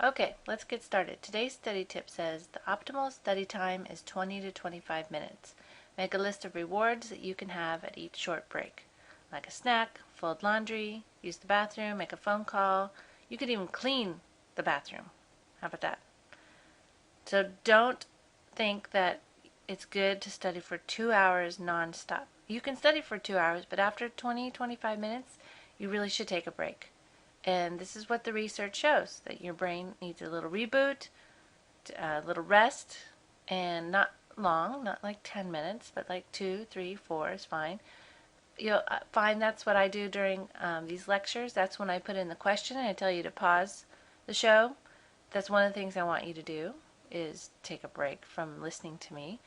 Okay, let's get started. Today's study tip says the optimal study time is 20 to 25 minutes. Make a list of rewards that you can have at each short break, like a snack, fold laundry, use the bathroom, make a phone call. You could even clean the bathroom. How about that? So don't think that it's good to study for 2 hours nonstop. You can study for 2 hours, but after 20, 25 minutes, you really should take a break. And this is what the research shows, that your brain needs a little reboot, a little rest, and not long, not like 10 minutes, but like 2, 3, 4 is fine. You'll find that's what I do during these lectures. That's when I put in the question and I tell you to pause the show. That's one of the things I want you to do, is take a break from listening to me.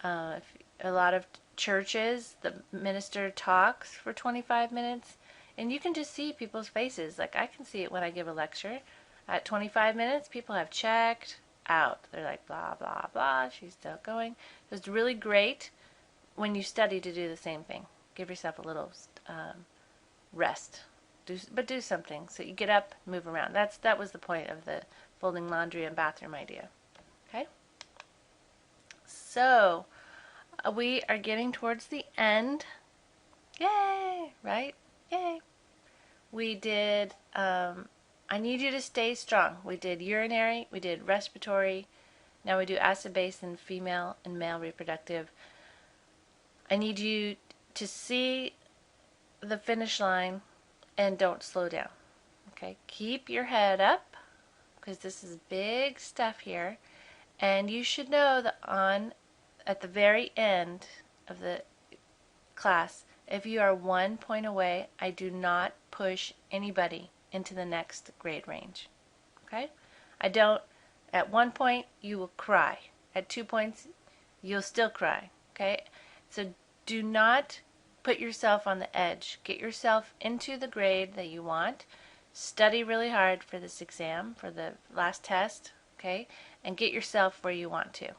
A lot of churches, the minister talks for 25 minutes, and you can just see people's faces. Like, I can see it when I give a lecture. At 25 minutes, people have checked out. They're like, blah, blah, blah, she's still going. So it's really great when you study to do the same thing. Give yourself a little rest. But do something. So you get up, move around. That was the point of the folding laundry and bathroom idea. Okay? So, we are getting towards the end. Yay! Right? Yay! We did, I need you to stay strong. We did urinary, we did respiratory, now we do acid-base in female and male reproductive. I need you to see the finish line and don't slow down. Okay? Keep your head up, because this is big stuff here. And you should know that at the very end of the class, if you are 1 point away, I do not push anybody into the next grade range. Okay? I don't. At 1 point, you will cry. At 2 points, you'll still cry. Okay? So do not put yourself on the edge. Get yourself into the grade that you want. Study really hard for this exam, for the last test. Okay? And get yourself where you want to.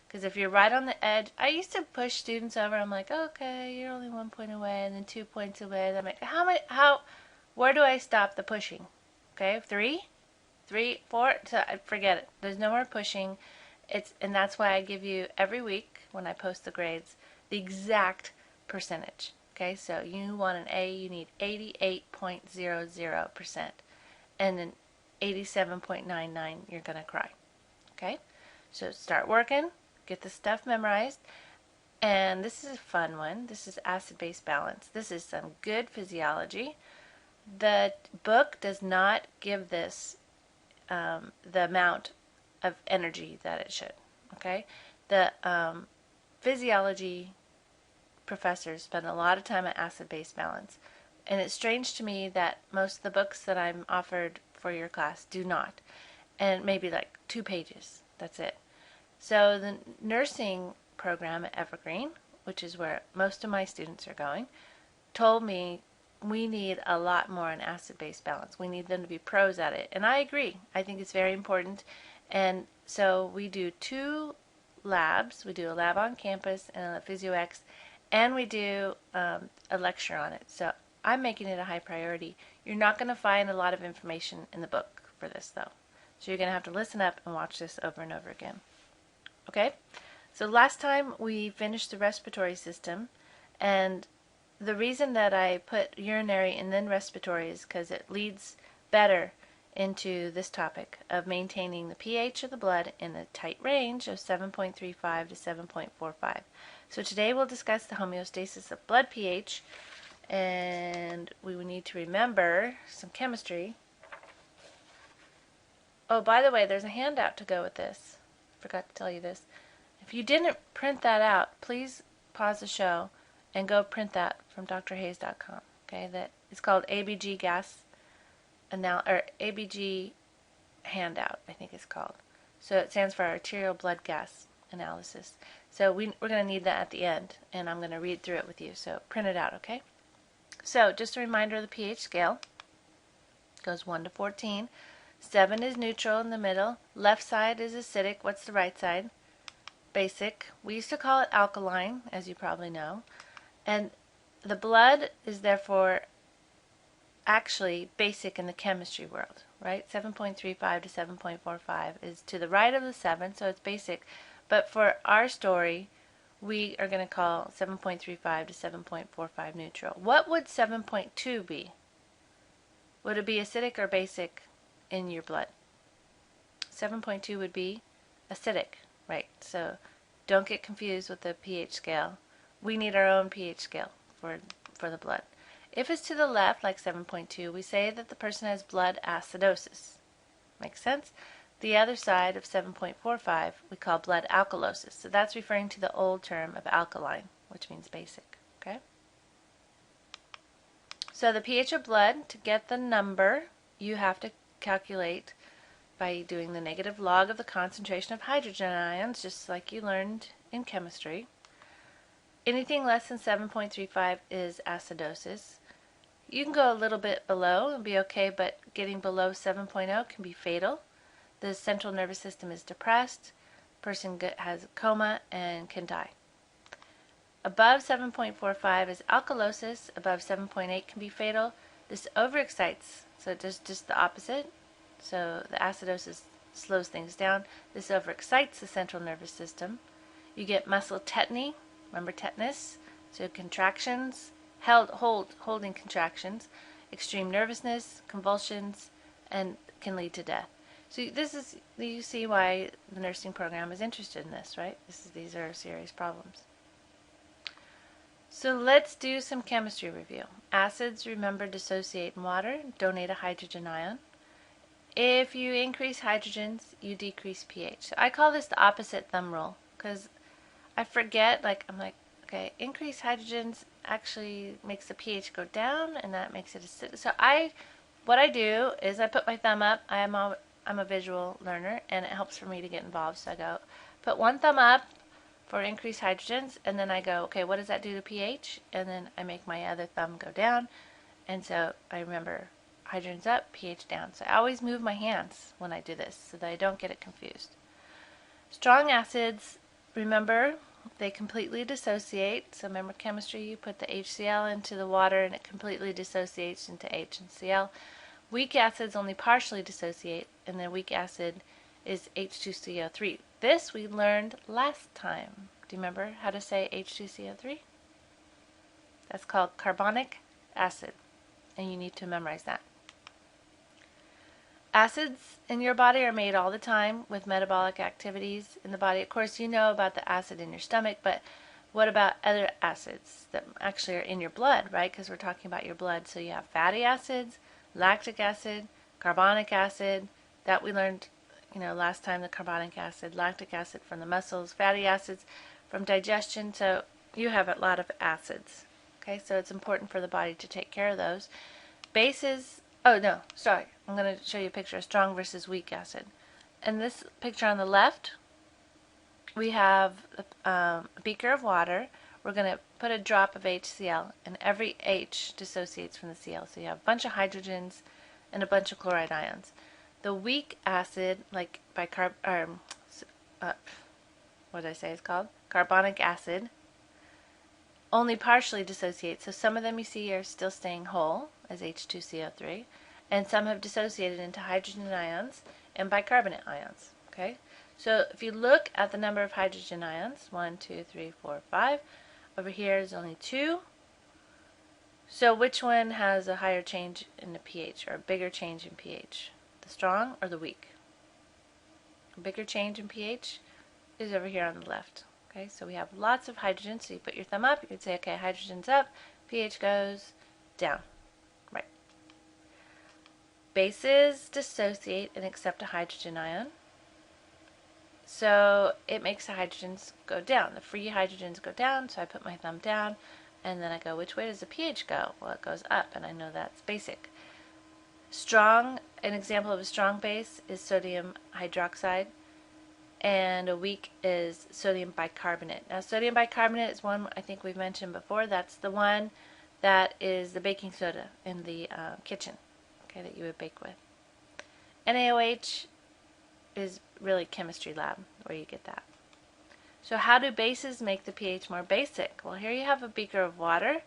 Because if you're right on the edge, I used to push students over. I'm like, okay, you're only 1 point away, and then 2 points away. And I'm like, where do I stop the pushing? Okay, 3, 4, so forget it. There's no more pushing. And that's why I give you every week when I post the grades the exact percentage. Okay, so you want an A, you need 88.00%, and then 87.99, you're gonna cry. Okay, so start working. Get the stuff memorized. And this is a fun one. This is acid-base balance. This is some good physiology. The book does not give this the amount of energy that it should. Okay? The physiology professors spend a lot of time on acid-base balance. And it's strange to me that most of the books that I'm offered for your class do not. And maybe like 2 pages. That's it. So the nursing program at Evergreen, which is where most of my students are going, told me we need a lot more on acid-base balance. We need them to be pros at it. And I agree. I think it's very important. And so we do 2 labs. We do a lab on campus and a PhysioX, and we do a lecture on it. So I'm making it a high priority. You're not going to find a lot of information in the book for this, though. So you're going to have to listen up and watch this over and over again. Okay, so last time we finished the respiratory system, and the reason that I put urinary and then respiratory is because it leads better into this topic of maintaining the pH of the blood in a tight range of 7.35 to 7.45. So today we'll discuss the homeostasis of blood pH, and we will need to remember some chemistry. Oh, by the way, there's a handout to go with this. Forgot to tell you this. If you didn't print that out, please pause the show and go print that from drhayes.com. Okay, that it's called ABG gas or ABG handout, I think it's called. So it stands for arterial blood gas analysis. So we're going to need that at the end, and I'm going to read through it with you. So print it out, okay? So just a reminder of the pH scale. It goes 1 to 14. 7 is neutral in the middle. Left side is acidic. What's the right side? Basic. We used to call it alkaline, as you probably know. And the blood is therefore actually basic in the chemistry world, right? 7.35 to 7.45 is to the right of the 7, so it's basic. But for our story, we are going to call 7.35 to 7.45 neutral. What would 7.2 be? Would it be acidic or basic in your blood? 7.2 would be acidic, right? So don't get confused with the pH scale. We need our own pH scale for the blood. If it's to the left, like 7.2, we say that the person has blood acidosis. Makes sense? The other side of 7.45 we call blood alkalosis. So that's referring to the old term of alkaline, which means basic. Okay? So the pH of blood, to get the number, you have to calculate by doing the negative log of the concentration of hydrogen ions, just like you learned in chemistry. Anything less than 7.35 is acidosis. You can go a little bit below and be okay, but getting below 7.0 can be fatal. The central nervous system is depressed, person has a coma and can die. Above 7.45 is alkalosis, above 7.8 can be fatal. This overexcites, so it does just the opposite. So the acidosis slows things down. This overexcites the central nervous system. You get muscle tetany, remember tetanus? So contractions, holding contractions, extreme nervousness, convulsions, and can lead to death. So you see why the nursing program is interested in this, right? These are serious problems. So let's do some chemistry review. Acids, remember, dissociate in water, donate a hydrogen ion. If you increase hydrogens, you decrease pH. So I call this the opposite thumb rule because I forget, I'm like, okay, increase hydrogens actually makes the pH go down and that makes it acidic. So what I do is I put my thumb up. I'm a visual learner and it helps for me to get involved. So I go, put one thumb up for increased hydrogens and then I go, okay, what does that do to pH? And then I make my other thumb go down. And so I remember hydrogens up, pH down. So I always move my hands when I do this so that I don't get it confused. Strong acids, remember, they completely dissociate. So remember chemistry, you put the HCl into the water and it completely dissociates into H and Cl. Weak acids only partially dissociate, and the weak acid is H2CO3. This we learned last time. Do you remember how to say H2CO3? That's called carbonic acid, and you need to memorize that. Acids in your body are made all the time with metabolic activities in the body. Of course, you know about the acid in your stomach, but what about other acids that actually are in your blood, right? Because we're talking about your blood. So you have fatty acids, lactic acid, carbonic acid. That we learned, last time, the carbonic acid, lactic acid from the muscles, fatty acids from digestion. So you have a lot of acids. Okay, so it's important for the body to take care of those. Bases, oh no, sorry, I'm going to show you a picture of strong versus weak acid. In this picture on the left, we have a beaker of water. We're going to put a drop of HCl, and every H dissociates from the Cl. So you have a bunch of hydrogens and a bunch of chloride ions. The weak acid, like by what did I say it's called? Carbonic acid, only partially dissociates. So some of them you see are still staying whole as H2CO3, and some have dissociated into hydrogen ions and bicarbonate ions. Okay, so if you look at the number of hydrogen ions, 1, 2, 3, 4, 5, over here is only 2. So which one has a higher change in the pH or a bigger change in pH? The strong or the weak? A bigger change in pH is over here on the left. Okay, so we have lots of hydrogen. So you put your thumb up, you could say, okay, hydrogen's up, pH goes down. Right. Bases dissociate and accept a hydrogen ion. So it makes the hydrogens go down. The free hydrogens go down, so I put my thumb down, and then I go, which way does the pH go? Well, it goes up, and I know that's basic. Strong, an example of a strong base is sodium hydroxide, and a weak is sodium bicarbonate. Now, sodium bicarbonate is one I think we've mentioned before. That's the one that is the baking soda in the kitchen, okay, that you would bake with. NaOH is really chemistry lab where you get that. So how do bases make the pH more basic? Well, here you have a beaker of water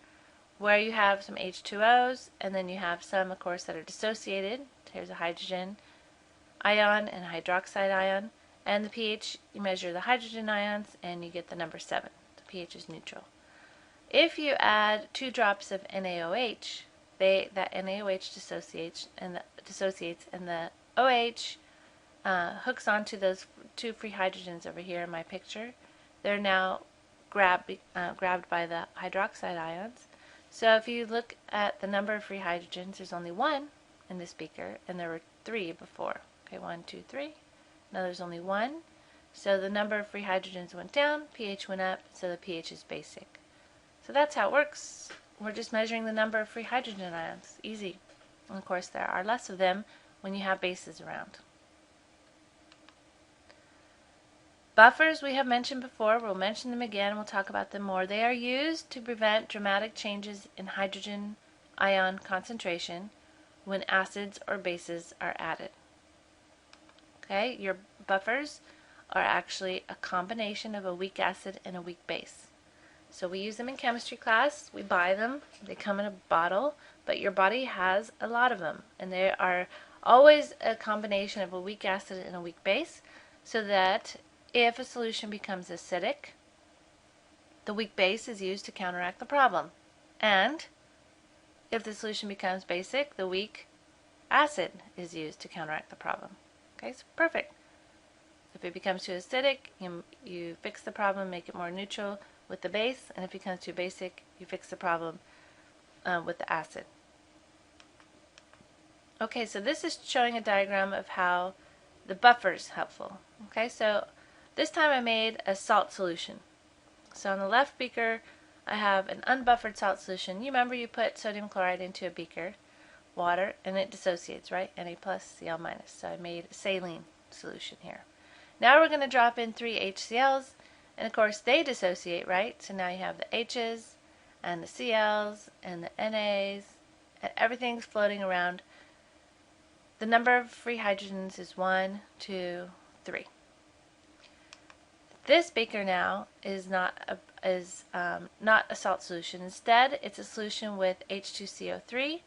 where you have some H2Os, and then you have some, of course, that are dissociated. Here's a hydrogen ion and a hydroxide ion. And the pH, you measure the hydrogen ions, and you get the number 7. The pH is neutral. If you add 2 drops of NaOH, that NaOH dissociates, and the OH hooks onto those 2 free hydrogens over here in my picture. They're now grabbed by the hydroxide ions. So if you look at the number of free hydrogens, there's only 1 in this beaker, and there were 3 before. Okay, 1, 2, 3. Now there's only 1. So the number of free hydrogens went down, pH went up, so the pH is basic. So that's how it works. We're just measuring the number of free hydrogen ions. Easy. And of course, there are less of them when you have bases around. Buffers we have mentioned before. We'll mention them again. We'll talk about them more. They are used to prevent dramatic changes in hydrogen ion concentration when acids or bases are added. Okay, your buffers are actually a combination of a weak acid and a weak base. So we use them in chemistry class. We buy them. They come in a bottle, but your body has a lot of them. And they are always a combination of a weak acid and a weak base, so that if a solution becomes acidic, the weak base is used to counteract the problem. And if the solution becomes basic, the weak acid is used to counteract the problem. Okay, so perfect. If it becomes too acidic, you fix the problem, make it more neutral with the base, and if it becomes too basic, you fix the problem with the acid. Okay, so this is showing a diagram of how the buffer is helpful. Okay, so this time I made a salt solution. So on the left beaker, I have an unbuffered salt solution. You remember you put sodium chloride into a beaker, water, and it dissociates, right? Na plus, Cl minus. So I made a saline solution here. Now we're going to drop in 3 HCl's, and of course they dissociate, right? So now you have the H's and the Cl's and the Na's, and everything's floating around. The number of free hydrogens is 1, 2, 3. This beaker now is not a salt solution. Instead, it's a solution with H2CO3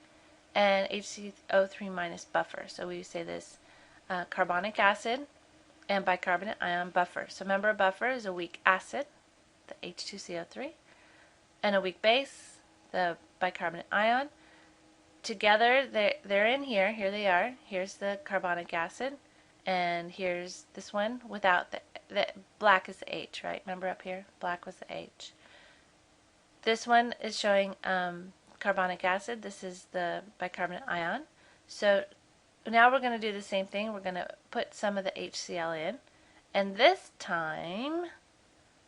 and HCO3 minus buffer. So we say this carbonic acid and bicarbonate ion buffer. So remember, a buffer is a weak acid, the H2CO3, and a weak base, the bicarbonate ion. Together, they're in here. Here they are. Here's the carbonic acid, and here's this one without the black is the H, right? Remember up here? Black was the H. This one is showing carbonic acid. This is the bicarbonate ion. So now we're going to do the same thing. We're going to put some of the HCl in. And this time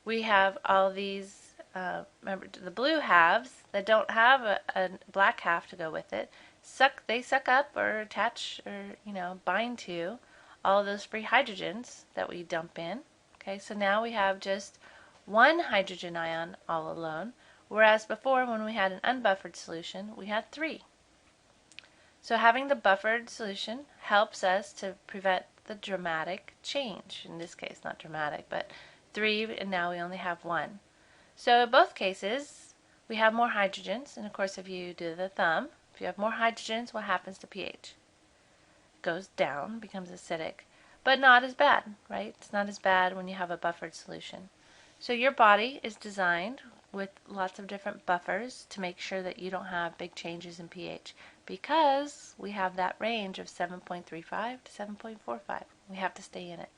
we have all these, remember, the blue halves that don't have a black half to go with it. They suck up or attach or, bind to all those free hydrogens that we dump in. Okay, so now we have just 1 hydrogen ion all alone, whereas before when we had an unbuffered solution, we had 3. So having the buffered solution helps us to prevent the dramatic change. In this case, not dramatic, but 3, and now we only have 1. So in both cases, we have more hydrogens, and of course if you do the thumb, if you have more hydrogens, what happens to pH? It goes down, becomes acidic, but not as bad, right? It's not as bad when you have a buffered solution. So your body is designed with lots of different buffers to make sure that you don't have big changes in pH, because we have that range of 7.35 to 7.45. We have to stay in it.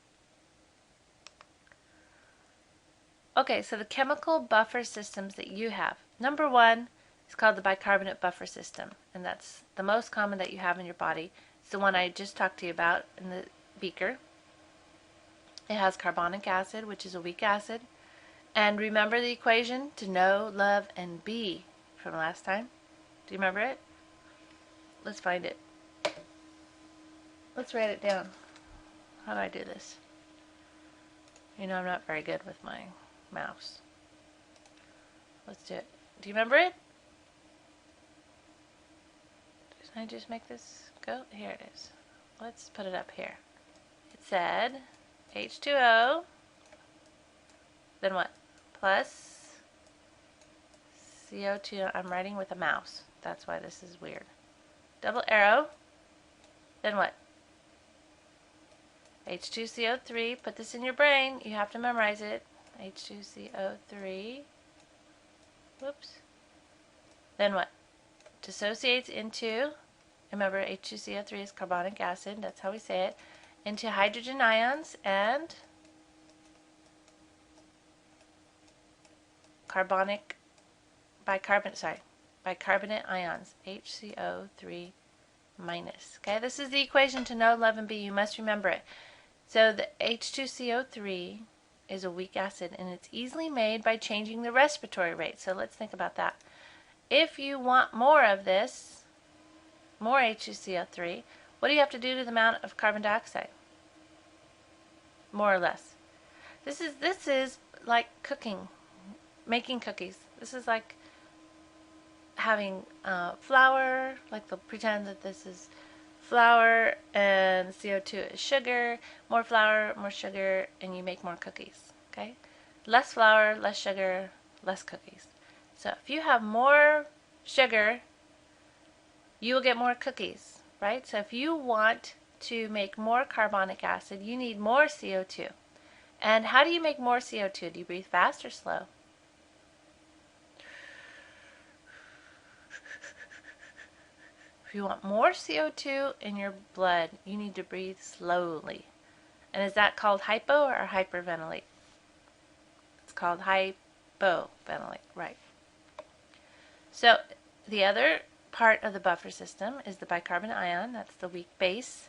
Okay, so the chemical buffer systems that you have. Number 1 is called the bicarbonate buffer system, and that's the most common that you have in your body. It's the one I just talked to you about in the beaker. It has carbonic acid, which is a weak acid. And remember the equation to know, love, and be from last time? Do you remember it? Let's find it. Let's write it down. How do I do this? I'm not very good with my mouse. Let's do it. Do you remember it? Did I just make this go? Here it is. Let's put it up here. It said H2O, then what? Plus CO2, I'm writing with a mouse. That's why this is weird. Double arrow. Then what? H2CO3. Put this in your brain. You have to memorize it. H2CO3. Whoops. Then what? Dissociates into, remember H2CO3 is carbonic acid, that's how we say it, into hydrogen ions and bicarbonate ions, HCO3 minus. Okay, this is the equation to know, love, and be. You must remember it. So the H2CO3 is a weak acid, and it's easily made by changing the respiratory rate. So let's think about that. If you want more of this, more H2CO3, what do you have to do to the amount of carbon dioxide? More or less. This is like cooking, making cookies. This is like having flour, like they'll pretend that this is flour and CO2 is sugar, more flour, more sugar, and you make more cookies, okay? Less flour, less sugar, less cookies. So if you have more sugar, you will get more cookies, right? So if you want to make more carbonic acid, you need more CO2. And how do you make more CO2? Do you breathe fast or slow? If you want more CO2 in your blood, you need to breathe slowly. And is that called hypo or hyperventilate? It's called hypoventilate, right? So the other part of the buffer system is the bicarbonate ion. That's the weak base.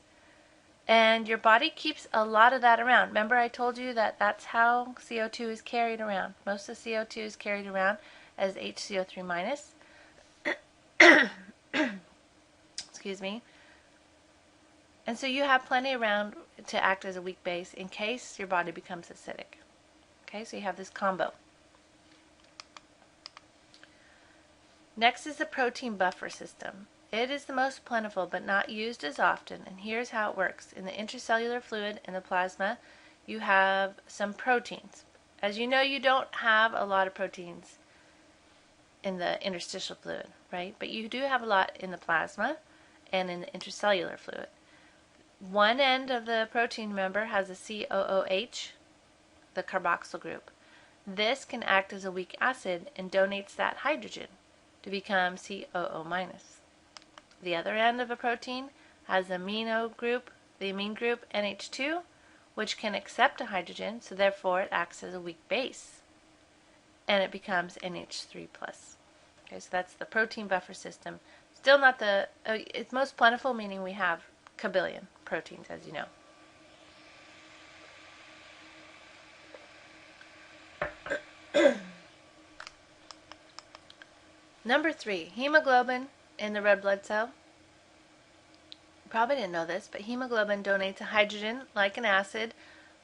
And your body keeps a lot of that around. Remember I told you that that's how CO2 is carried around. Most of the CO2 is carried around as HCO3 minus. Excuse me. And so you have plenty around to act as a weak base in case your body becomes acidic. Okay, so you have this combo. Next is the protein buffer system. It is the most plentiful but not used as often, and here's how it works. In the intracellular fluid in the plasma, you have some proteins. As you know, you don't have a lot of proteins in the interstitial fluid, right? But you do have a lot in the plasma and in the intracellular fluid. One end of the protein, remember, has a COOH, the carboxyl group. This can act as a weak acid and donates that hydrogen to become COO minus. The other end of a protein has the amino group, the amine group NH2, which can accept a hydrogen, so therefore it acts as a weak base, and it becomes NH3+. Okay, so that's the protein buffer system. Still not the, it's most plentiful, meaning we have kabillion proteins, as you know. Number 3, hemoglobin in the red blood cell. You probably didn't know this, but hemoglobin donates a hydrogen like an acid.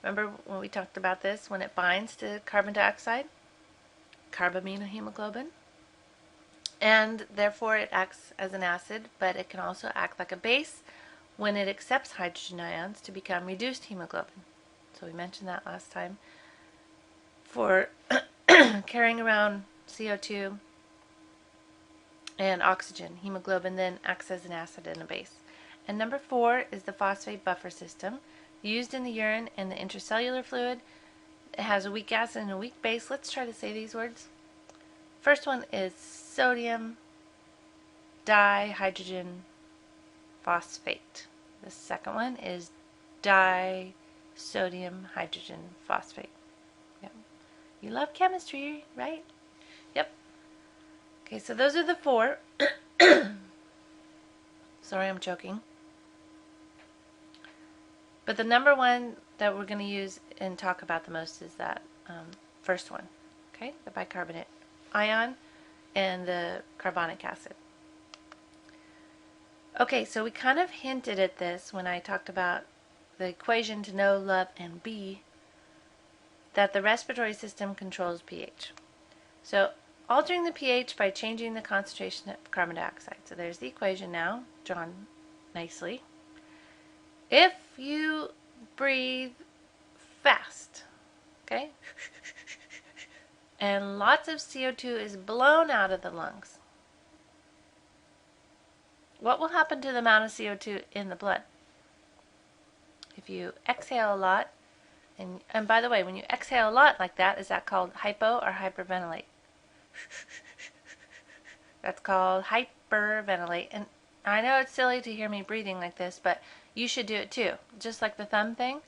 Remember when we talked about this, when it binds to carbon dioxide? Carbaminohemoglobin. And therefore it acts as an acid, but it can also act like a base when it accepts hydrogen ions to become reduced hemoglobin. So we mentioned that last time. For carrying around CO2 and oxygen, hemoglobin then acts as an acid and a base. And number 4 is the phosphate buffer system, used in the urine and the intracellular fluid. It has a weak acid and a weak base. Let's try to say these words. First one is sodium dihydrogen phosphate. The second one is disodium hydrogen phosphate. Yep. You love chemistry, right? Yep. Okay, so those are the 4. Sorry, I'm choking. But the number one that we're going to use and talk about the most is that first one. Okay, the bicarbonate ion and the carbonic acid. Okay, so we kind of hinted at this when I talked about the equation to know, love, and be, that the respiratory system controls pH. So altering the pH by changing the concentration of carbon dioxide. So there's the equation now, drawn nicely. If you breathe fast, okay, and lots of CO2 is blown out of the lungs, what will happen to the amount of CO2 in the blood? If you exhale a lot, and by the way, when you exhale a lot like that, is that called hypo or hyperventilate? That's called hyperventilate. And I know it's silly to hear me breathing like this, but you should do it too. Just like the thumb thing,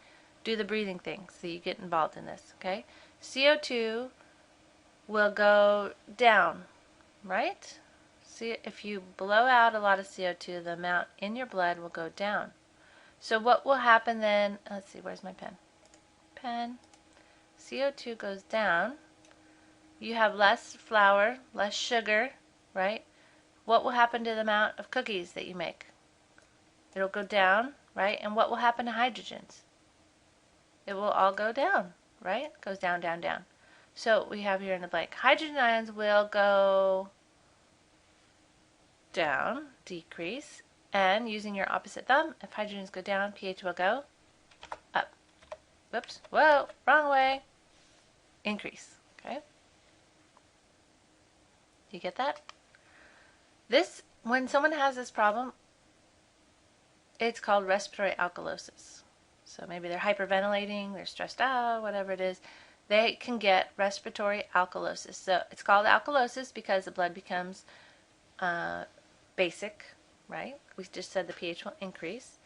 do the breathing thing so you get involved in this, okay? CO2 will go down, right? See, if you blow out a lot of CO2, the amount in your blood will go down. So what will happen then? Let's see, where's my pen? Pen. CO2 goes down. You have less flour, less sugar, right? What will happen to the amount of cookies that you make? It'll go down, right? And what will happen to hydrogens? It will all go down, right? It goes down, down, down. So we have here in the blank, hydrogen ions will go down, decrease, and using your opposite thumb, if hydrogens go down, pH will go up. Whoops, whoa, wrong way. Increase, okay? You get that? This, when someone has this problem, it's called respiratory alkalosis. So maybe they're hyperventilating, they're stressed out, whatever it is. They can get respiratory alkalosis. So it's called alkalosis because the blood becomes basic, right? We just said the pH will increase.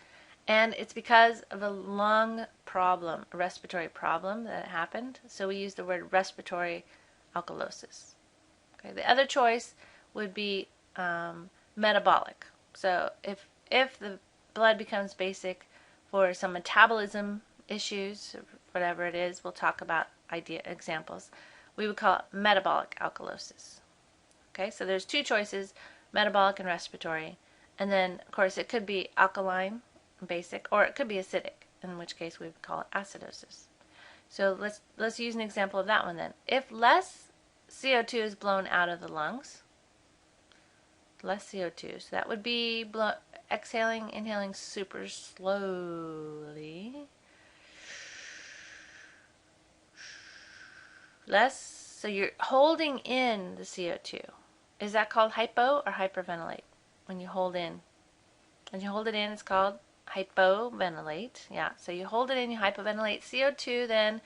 And it's because of a lung problem, a respiratory problem that happened. So we use the word respiratory alkalosis. Okay. The other choice would be metabolic. So if the blood becomes basic for some metabolism issues, whatever it is, we'll talk about examples. We would call it metabolic alkalosis. Okay, so there's two choices, metabolic and respiratory. And then, of course, it could be alkaline, basic, or it could be acidic, in which case we would call it acidosis. So let's use an example of that one then. If less CO2 is blown out of the lungs, less CO2, so that would be exhaling, inhaling super slowly. Less, so you're holding in the CO2. Is that called hypo or hyperventilate? When you hold in. When you hold it in, it's called hypoventilate. Yeah, so you hold it in, you hypoventilate. CO2 then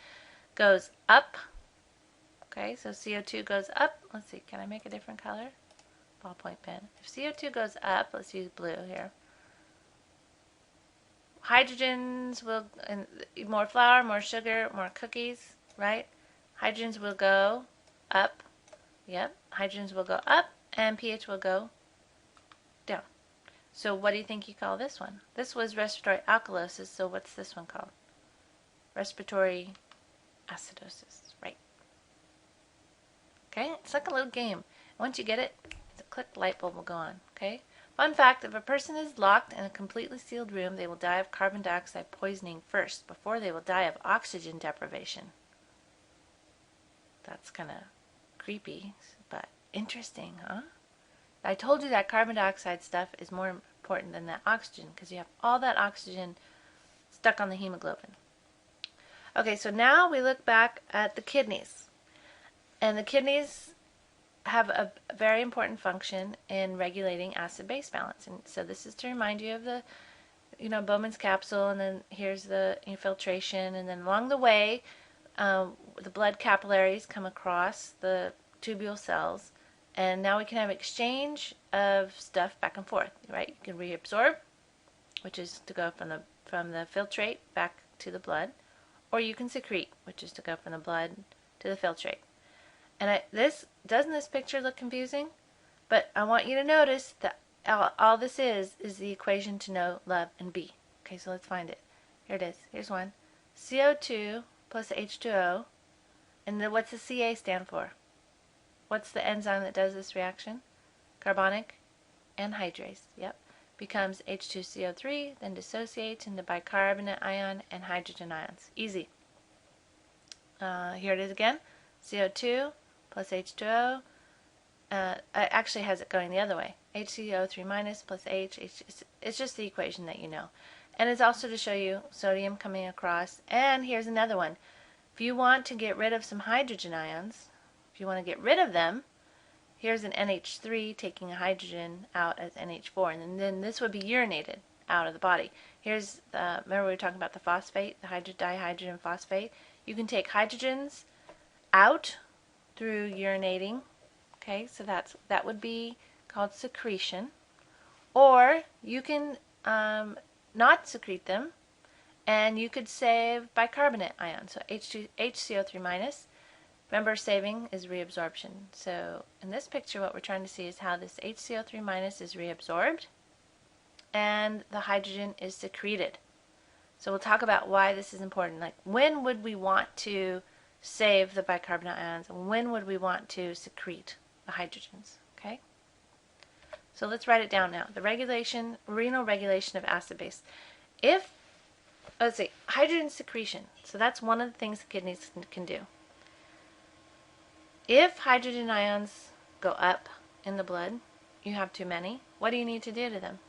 goes up. Okay, so CO2 goes up. Let's see, can I make a different color? Ballpoint pen. If CO2 goes up, let's use blue here. Hydrogens will, and more flour, more sugar, more cookies, right? Hydrogens will go up. Yep, hydrogens will go up, and pH will go down. So what do you think you call this one? This was respiratory alkalosis, so what's this one called? Respiratory acidosis, right? Okay, it's like a little game. Once you get it, the click light bulb will go on, okay? Fun fact, if a person is locked in a completely sealed room, they will die of carbon dioxide poisoning first, before they will die of oxygen deprivation. That's kind of creepy, but interesting, huh? I told you that carbon dioxide stuff is more important than that oxygen, because you have all that oxygen stuck on the hemoglobin. Okay, so now we look back at the kidneys. And the kidneys have a very important function in regulating acid-base balance. And so this is to remind you of the, Bowman's capsule, and then here's the infiltration, and then along the way, the blood capillaries come across the tubule cells, and now we can have exchange of stuff back and forth, right? You can reabsorb, which is to go from the filtrate back to the blood, or you can secrete, which is to go from the blood to the filtrate. And doesn't this picture look confusing? But I want you to notice that all this is the equation to know, love, and be. Okay, so let's find it. Here it is. Here's one. CO2 plus H2O. And then what's the Ca stand for? What's the enzyme that does this reaction? Carbonic anhydrase. Yep. Becomes H2CO3, then dissociates into bicarbonate ion and hydrogen ions. Easy. Here it is again. CO2 plus H2O. It actually has it going the other way. HCO3 minus plus H. It's just the equation that you know. And it's also to show you sodium coming across. And here's another one. If you want to get rid of some hydrogen ions, If you want to get rid of them, here's an NH3 taking a hydrogen out as NH4, and then this would be urinated out of the body. Here's remember we were talking about the phosphate, the dihydrogen phosphate. You can take hydrogens out through urinating. Okay, so that would be called secretion. Or you can not secrete them, and you could save bicarbonate ions. So HCO3 minus. Remember, saving is reabsorption. So in this picture, what we're trying to see is how this HCO3 minus is reabsorbed and the hydrogen is secreted. So we'll talk about why this is important. Like, when would we want to save the bicarbonate ions, and when would we want to secrete the hydrogens? Okay? So let's write it down now. The renal regulation of acid base. Let's see, hydrogen secretion. So that's one of the things the kidneys can do. If hydrogen ions go up in the blood, you have too many, what do you need to do to them?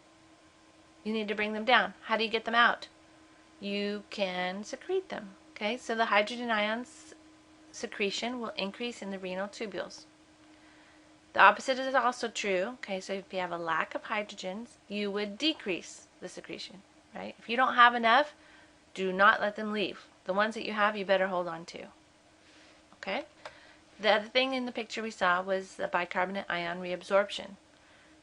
You need to bring them down. How do you get them out? You can secrete them. Okay, so the hydrogen ions secretion will increase in the renal tubules. The opposite is also true. Okay, so if you have a lack of hydrogens, you would decrease the secretion, right? If you don't have enough, do not let them leave. The ones that you have, you better hold on to. Okay? The other thing in the picture we saw was the bicarbonate ion reabsorption.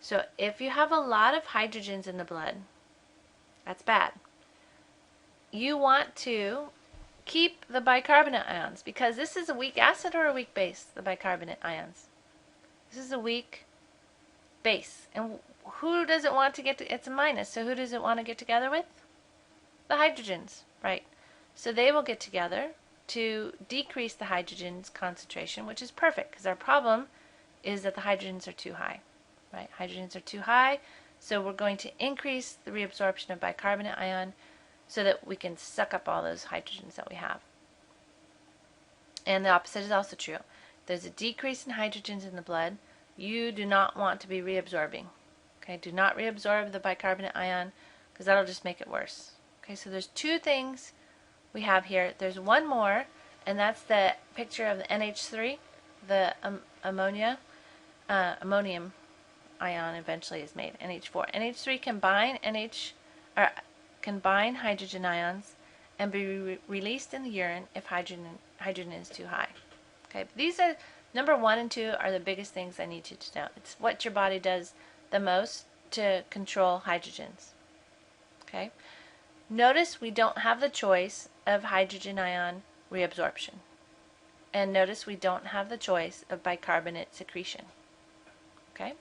So if you have a lot of hydrogens in the blood, that's bad. You want to keep the bicarbonate ions, because this is a weak acid or a weak base, the bicarbonate ions. This is a weak base. And who does it want to get to? It's a minus, so who does it want to get together with? The hydrogens, right? So they will get together to decrease the hydrogen's concentration, which is perfect, because our problem is that the hydrogens are too high, right? Hydrogens are too high, so we're going to increase the reabsorption of bicarbonate ion so that we can suck up all those hydrogens that we have. And the opposite is also true. There's a decrease in hydrogens in the blood. You do not want to be reabsorbing. Okay, do not reabsorb the bicarbonate ion, because that'll just make it worse. Okay, so there's two things we have here. There's one more, and that's the picture of the NH3, the ammonium ion eventually is made, NH4. NH3 can bind hydrogen ions and be released in the urine if hydrogen is too high. Okay, these are number 1 and 2 are the biggest things I need you to know. It's what your body does the most to control hydrogens. Okay, notice we don't have the choice of hydrogen ion reabsorption, and notice we don't have the choice of bicarbonate secretion. Okay,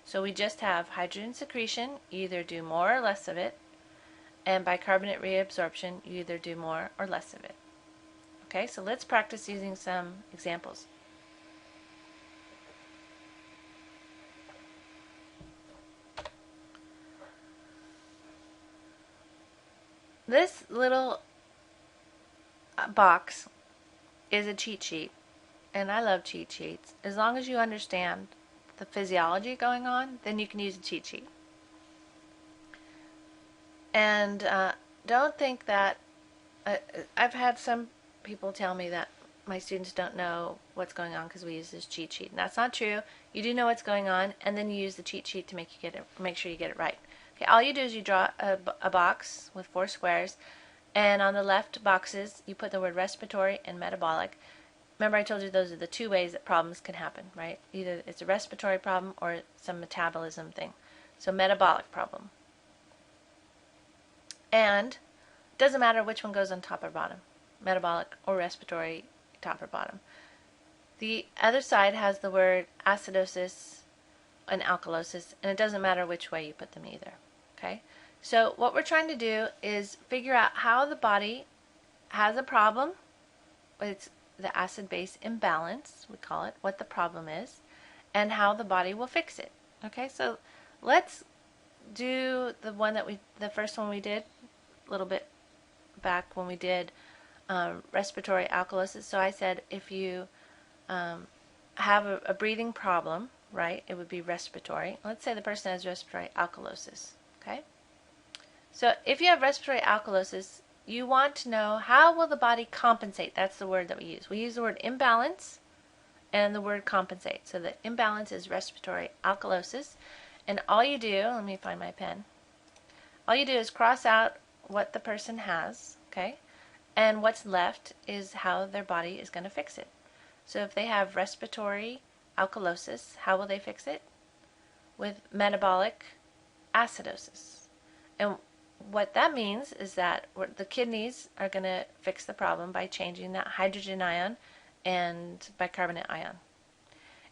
so we just have hydrogen secretion, you either do more or less of it, and bicarbonate reabsorption, you either do more or less of it. Okay, so let's practice using some examples. This little box is a cheat sheet, and I love cheat sheets. As long as you understand the physiology going on, then you can use a cheat sheet. And don't think that I've had some people tell me that my students don't know what's going on because we use this cheat sheet, and that's not true. You do know what's going on, and then you use the cheat sheet to make sure you get it right. Okay, all you do is you draw a box with 4 squares, and on the left boxes you put the word respiratory and metabolic. Remember, I told you those are the 2 ways that problems can happen, right? Either it's a respiratory problem or some metabolism thing. So metabolic problem. And it doesn't matter which one goes on top or bottom, metabolic or respiratory, top or bottom. The other side has the word acidosis and alkalosis, and it doesn't matter which way you put them either. Okay? So what we're trying to do is figure out how the body has a problem. It's the acid-base imbalance, we call it, what the problem is, and how the body will fix it. Okay, so let's do the first one we did a little bit back when we did respiratory alkalosis. So I said if you have a breathing problem, right, it would be respiratory. Let's say the person has respiratory alkalosis. Okay, so if you have respiratory alkalosis, you want to know how will the body compensate. That's the word that we use. We use the word imbalance and the word compensate. So the imbalance is respiratory alkalosis. And all you do, let me find my pen. All you do is cross out what the person has, okay? And what's left is how their body is going to fix it. So if they have respiratory alkalosis, how will they fix it? With metabolic acidosis. And what that means is that the kidneys are going to fix the problem by changing that hydrogen ion and bicarbonate ion.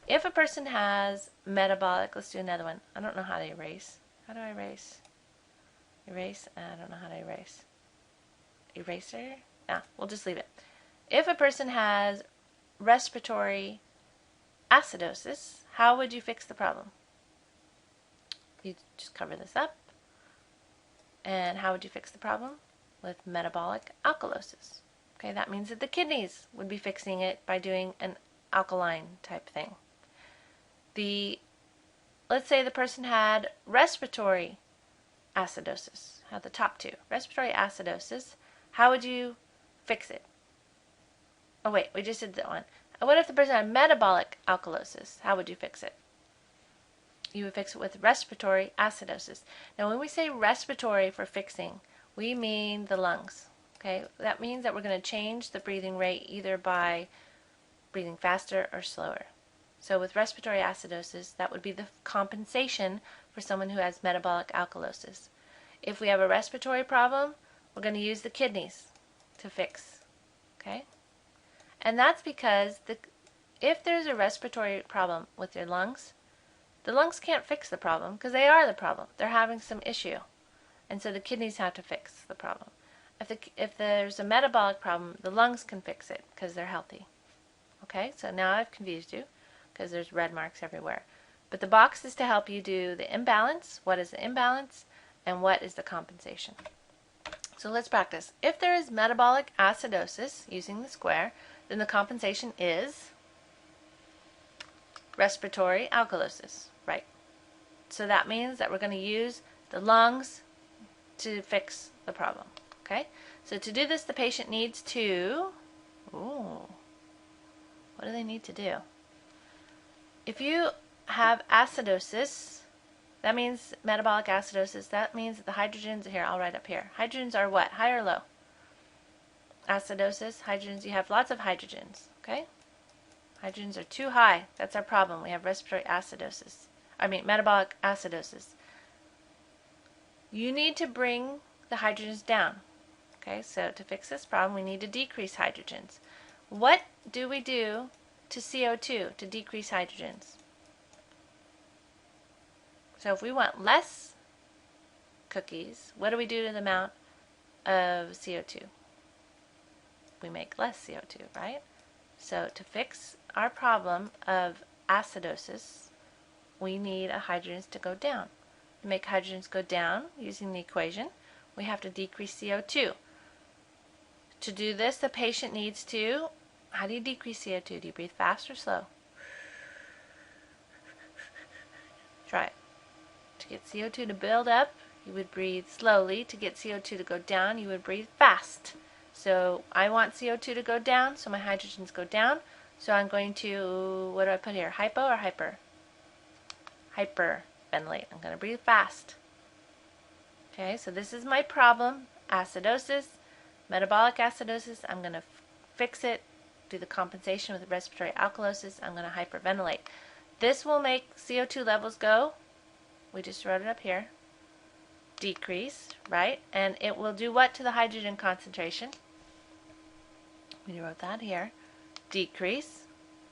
If a person has metabolic, let's do another one. I don't know how to erase. How do I erase? Erase? I don't know how to erase. Eraser? No, we'll just leave it. If a person has respiratory acidosis, how would you fix the problem? You just cover this up. And how would you fix the problem? With metabolic alkalosis. Okay, that means that the kidneys would be fixing it by doing an alkaline type thing. Let's say the person had respiratory acidosis. Had the top two. Respiratory acidosis. How would you fix it? Oh wait, we just did that one. What if the person had metabolic alkalosis? How would you fix it? You would fix it with respiratory acidosis. Now when we say respiratory for fixing, we mean the lungs. Okay, that means that we're going to change the breathing rate either by breathing faster or slower. So with respiratory acidosis, that would be the compensation for someone who has metabolic alkalosis. If we have a respiratory problem, we're going to use the kidneys to fix. Okay? And that's because if there's a respiratory problem with your lungs, the lungs can't fix the problem because they are the problem. They're having some issue. And so the kidneys have to fix the problem. If there's a metabolic problem, the lungs can fix it because they're healthy. Okay, so now I've confused you because there's red marks everywhere. But the box is to help you do the imbalance. What is the imbalance? And what is the compensation? So let's practice. If there is metabolic acidosis, using the square, then the compensation is respiratory alkalosis. Right. So that means that we're going to use the lungs to fix the problem. Okay? So to do this, the patient needs to... Ooh. What do they need to do? If you have acidosis, that means metabolic acidosis, that means that the hydrogens are here. I'll write up here. Hydrogens are what? High or low? Acidosis, hydrogens, you have lots of hydrogens. Okay? Hydrogens are too high. That's our problem. We have respiratory acidosis. Metabolic acidosis. You need to bring the hydrogens down. Okay, so to fix this problem, we need to decrease hydrogens. What do we do to CO2 to decrease hydrogens? So if we want less cookies, what do we do to the amount of CO2? We make less CO2, right? So to fix our problem of acidosis, we need hydrogens to go down. To make hydrogens go down using the equation, we have to decrease CO2. To do this, the patient needs to... How do you decrease CO2? Do you breathe fast or slow? Try it. To get CO2 to build up, you would breathe slowly. To get CO2 to go down, you would breathe fast. So I want CO2 to go down, so my hydrogens go down. So I'm going to... What do I put here? Hypo or hyper? Hyperventilate. I'm going to breathe fast. Okay, so this is my problem. Acidosis, metabolic acidosis. I'm going to fix it. Do the compensation with respiratory alkalosis. I'm going to hyperventilate. This will make CO2 levels go, we just wrote it up here, decrease, right? And it will do what to the hydrogen concentration? We wrote that here. Decrease.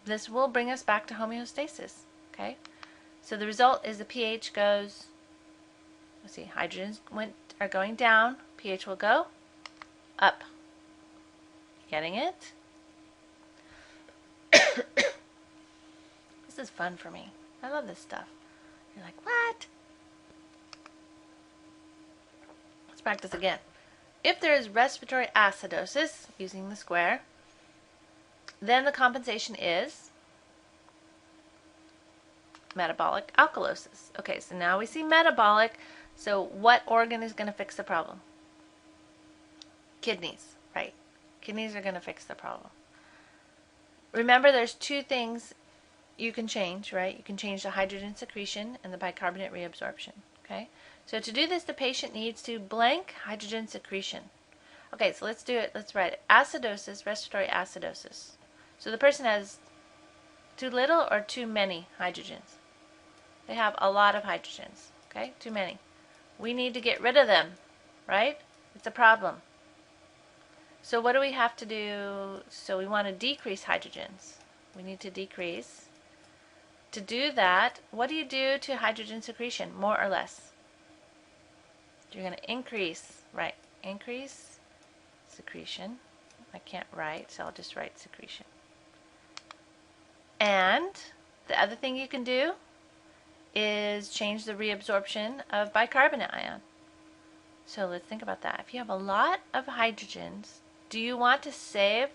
This will bring us back to homeostasis. Okay? So the result is the pH goes, let's see, hydrogens are going down, pH will go up. Getting it? This is fun for me. I love this stuff. You're like, what? Let's practice again. If there is respiratory acidosis, using the square, then the compensation is metabolic alkalosis. Okay, so now we see metabolic. So what organ is going to fix the problem? Kidneys, right? Kidneys are going to fix the problem. remember there's two things you can change, right? You can change the hydrogen secretion and the bicarbonate reabsorption, okay? So to do this, the patient needs to blank hydrogen secretion. Okay, so let's do it. Let's write it. Acidosis, respiratory acidosis. So the person has too little or too many hydrogens? They have a lot of hydrogens, okay? Too many. We need to get rid of them, right? It's a problem. So what do we have to do? So we want to decrease hydrogens. We need to decrease. To do that, what do you do to hydrogen secretion, more or less? You're going to increase, right? Increase secretion. I can't write, so I'll just write secretion. And the other thing you can do is change the reabsorption of bicarbonate ion. So let's think about that. If you have a lot of hydrogens, do you want to save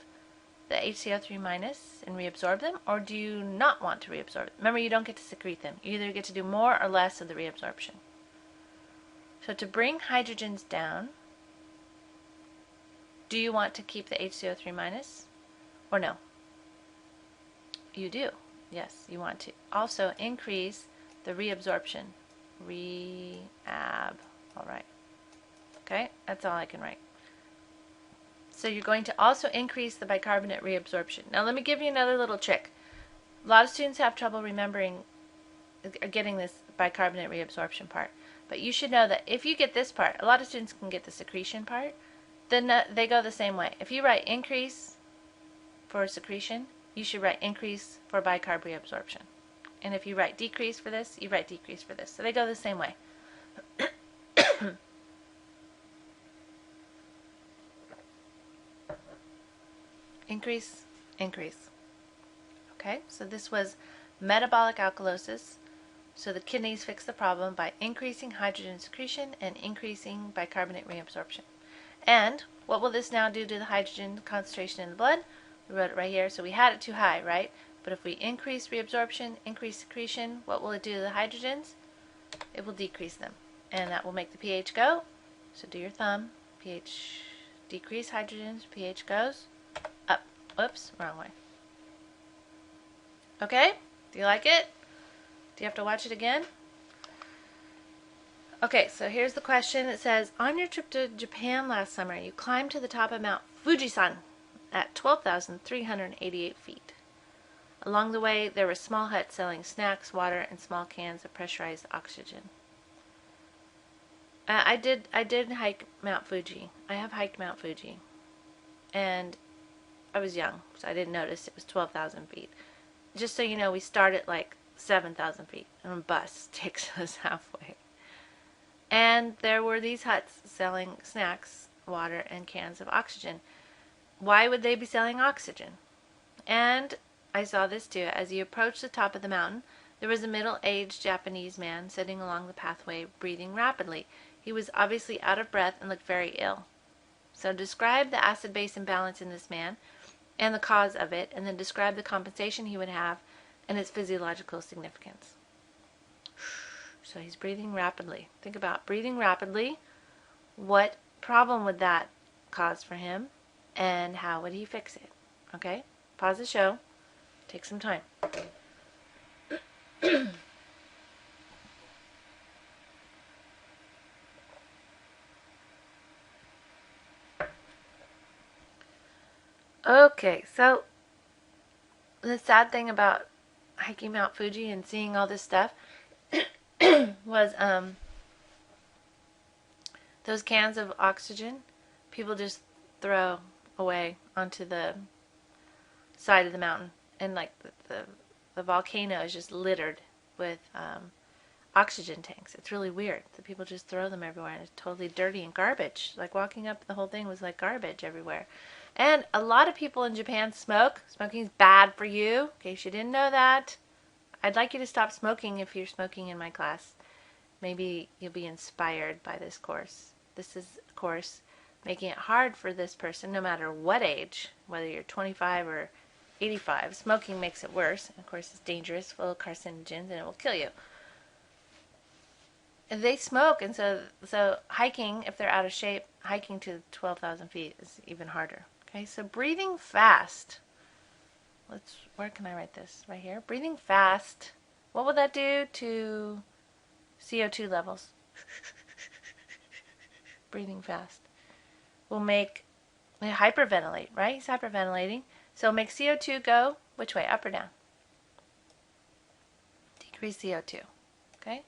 the HCO3 minus and reabsorb them, or do you not want to reabsorb them? Remember, you don't get to secrete them. You either get to do more or less of the reabsorption. So to bring hydrogens down, do you want to keep the HCO3 minus or no? You do. Yes, you want to. Also increase the reabsorption. Reab. All right. Okay, that's all I can write. So you're going to also increase the bicarbonate reabsorption. Now let me give you another little trick. A lot of students have trouble remembering or getting this bicarbonate reabsorption part. But you should know that if you get this part, a lot of students can get the secretion part, then they go the same way. If you write increase for secretion, you should write increase for bicarb reabsorption. And if you write decrease for this, you write decrease for this. So they go the same way. Increase, increase. Okay, so this was metabolic alkalosis. So the kidneys fix the problem by increasing hydrogen secretion and increasing bicarbonate reabsorption. And what will this now do to the hydrogen concentration in the blood? We wrote it right here. So we had it too high, right? But if we increase reabsorption, increase secretion, what will it do to the hydrogens? It will decrease them. And that will make the pH go. So do your thumb. pH, decrease hydrogens, pH goes up. Oops, wrong way. Okay? Do you like it? Do you have to watch it again? Okay, so here's the question. It says, on your trip to Japan last summer, you climbed to the top of Mount Fujisan at 12,388 feet. Along the way, there were small huts selling snacks, water, and small cans of pressurized oxygen. I did hike Mount Fuji. I have hiked Mount Fuji. And I was young, so I didn't notice it was 12,000 feet. Just so you know, we start at like 7,000 feet, and a bus takes us halfway. And there were these huts selling snacks, water, and cans of oxygen. Why would they be selling oxygen? And I saw this too. As you approached the top of the mountain, there was a middle-aged Japanese man sitting along the pathway, breathing rapidly. He was obviously out of breath and looked very ill. So describe the acid-base imbalance in this man and the cause of it, and then describe the compensation he would have and its physiological significance. So he's breathing rapidly. Think about breathing rapidly. What problem would that cause for him, and how would he fix it? Okay? Pause the show. Take some time. Okay, so the sad thing about hiking Mount Fuji and seeing all this stuff was those cans of oxygen people just throw away onto the side of the mountain, and like the volcano is just littered with oxygen tanks. It's really weird that people just throw them everywhere, and it's totally dirty and garbage. Like walking up the whole thing was like garbage everywhere. And a lot of people in Japan smoke. Smoking's bad for you, in case you didn't know that. I'd like you to stop smoking if you're smoking in my class. Maybe you'll be inspired by this course. This is a course making it hard for this person, no matter what age, whether you're 25 or 85. Smoking makes it worse. Of course, it's dangerous, full of carcinogens, and it will kill you. And they smoke, and so hiking, if they're out of shape, hiking to 12,000 feet is even harder. Okay, so breathing fast where can I write this? Right here. Breathing fast. What will that do to CO2 levels? Breathing fast. Will make hyperventilate, right? He's hyperventilating. So make CO2 go which way? Up or down? Decrease CO2. Okay?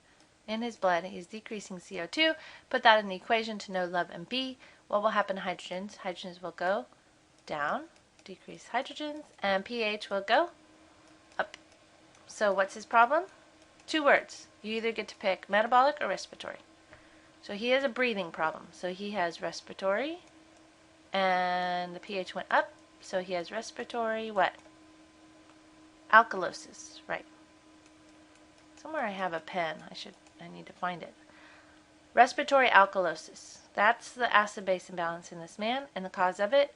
In his blood, he's decreasing CO2. Put that in the equation to know love and B. What will happen to hydrogens? Hydrogens will go down, decrease hydrogens, and pH will go up. So what's his problem? 2 words. You either get to pick metabolic or respiratory. So he has a breathing problem. So he has respiratory, and the pH went up. So he has respiratory what? Alkalosis, right. Somewhere I have a pen. I need to find it. Respiratory alkalosis. That's the acid-base imbalance in this man, and the cause of it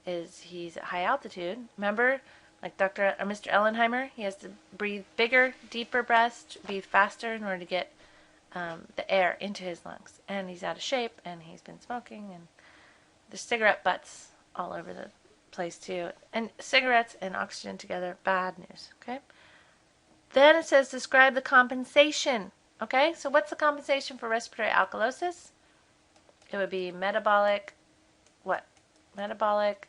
is he's at high altitude. Remember, like Mr. Ellenheimer, he has to breathe bigger, deeper breaths, breathe faster in order to get the air into his lungs. And he's out of shape, and he's been smoking, and there's cigarette butts all over the place too. And cigarettes and oxygen together, bad news. Okay. Then it says describe the compensation. Okay, so what's the compensation for respiratory alkalosis? It would be metabolic, what? Metabolic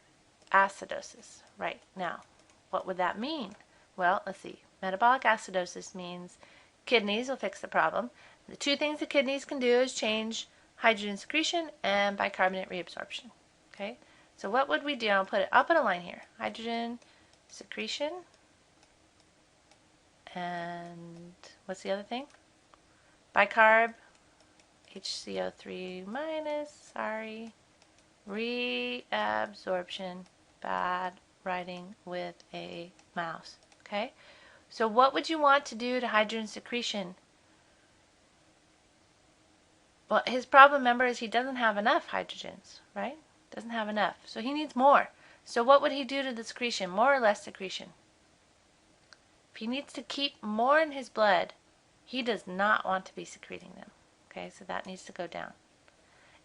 acidosis. Right, now, what would that mean? Well, let's see. Metabolic acidosis means kidneys will fix the problem. The 2 things the kidneys can do is change hydrogen secretion and bicarbonate reabsorption. Okay, so what would we do? I'll put a line here. Hydrogen secretion. And what's the other thing? Bicarb, HCO3 minus, sorry, reabsorption, bad writing with a mouse. Okay, so what would you want to do to hydrogen secretion? Well, his problem, remember, is he doesn't have enough hydrogens, right? Doesn't have enough, so he needs more. So what would he do to the secretion? More or less secretion? If he needs to keep more in his blood, he does not want to be secreting them. Okay, so that needs to go down.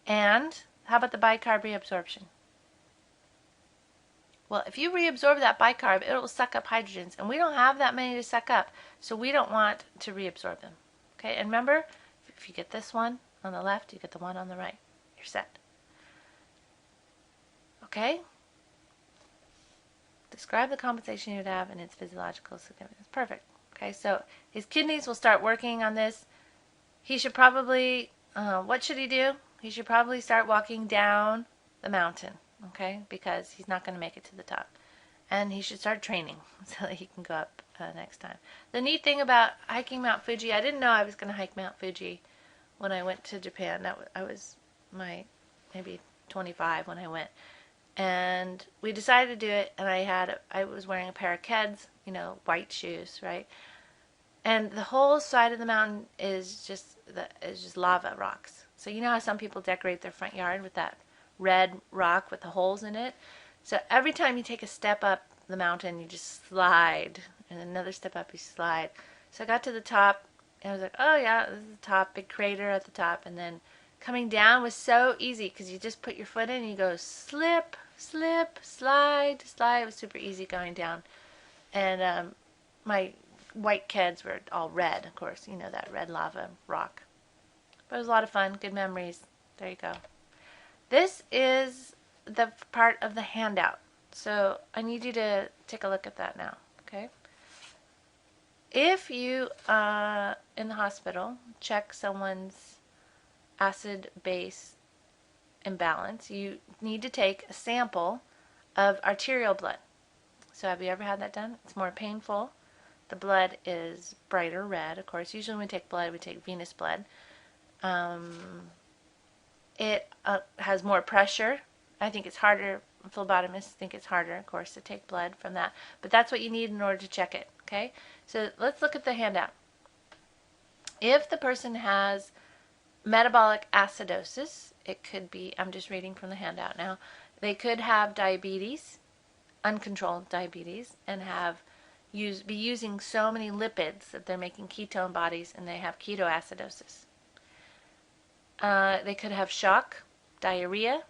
And how about the bicarb reabsorption? Well, if you reabsorb that bicarb, it will suck up hydrogens, and we don't have that many to suck up, so we don't want to reabsorb them. Okay, and remember, if you get this one on the left, you get the one on the right. You're set. Okay? Describe the compensation you would have and its physiological significance. Perfect. Okay, so his kidneys will start working on this. He should probably, what should he do? He should probably start walking down the mountain, okay, because he's not going to make it to the top. And he should start training so that he can go up next time. The neat thing about hiking Mount Fuji, I didn't know I was going to hike Mount Fuji when I went to Japan. I was maybe 25 when I went. And we decided to do it, and I was wearing a pair of Keds, white shoes, right? And the whole side of the mountain is just lava rocks. So you know how some people decorate their front yard with that red rock with the holes in it? So every time you take a step up the mountain, you just slide, and another step up, you slide. So I got to the top, and I was like, oh yeah, this is the top, big crater at the top, and then coming down was so easy because you just put your foot in and you go slip, slip, slide, slide. It was super easy going down. And my white Keds were all red, of course. You know, that red lava rock. But it was a lot of fun. Good memories. There you go. This is the part of the handout. So I need you to take a look at that now. Okay? If you, in the hospital, check someone's acid-base imbalance, you need to take a sample of arterial blood. So have you ever had that done? It's more painful. The blood is brighter red, of course. Usually when we take blood, we take venous blood. It has more pressure. I think it's harder. Phlebotomists think it's harder, of course, to take blood from that. But that's what you need in order to check it. Okay? So let's look at the handout. If the person has metabolic acidosis, it could be, I'm just reading from the handout now, they could have diabetes, uncontrolled diabetes, and be using so many lipids that they're making ketone bodies, and they have ketoacidosis. They could have shock, diarrhea,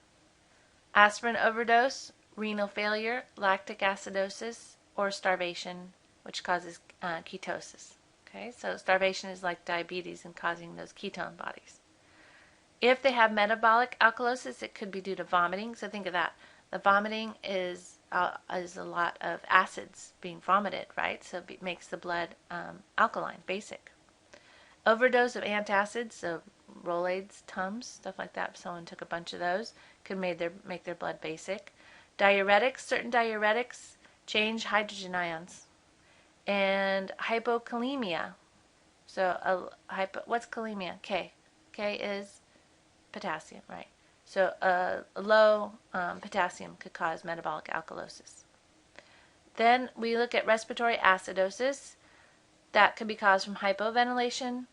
aspirin overdose, renal failure, lactic acidosis, or starvation, which causes ketosis. Okay, so starvation is like diabetes and causing those ketone bodies. If they have metabolic alkalosis, it could be due to vomiting. So think of that. The vomiting is a lot of acids being vomited, right? So it makes the blood alkaline, basic. Overdose of antacids, so Rolaids, Tums, stuff like that. If someone took a bunch of those, could make their blood basic. Diuretics, certain diuretics change hydrogen ions. And hypokalemia. So what's kalemia? K. K is potassium, right? So a low potassium could cause metabolic alkalosis. Then we look at respiratory acidosis. That could be caused from hypoventilation,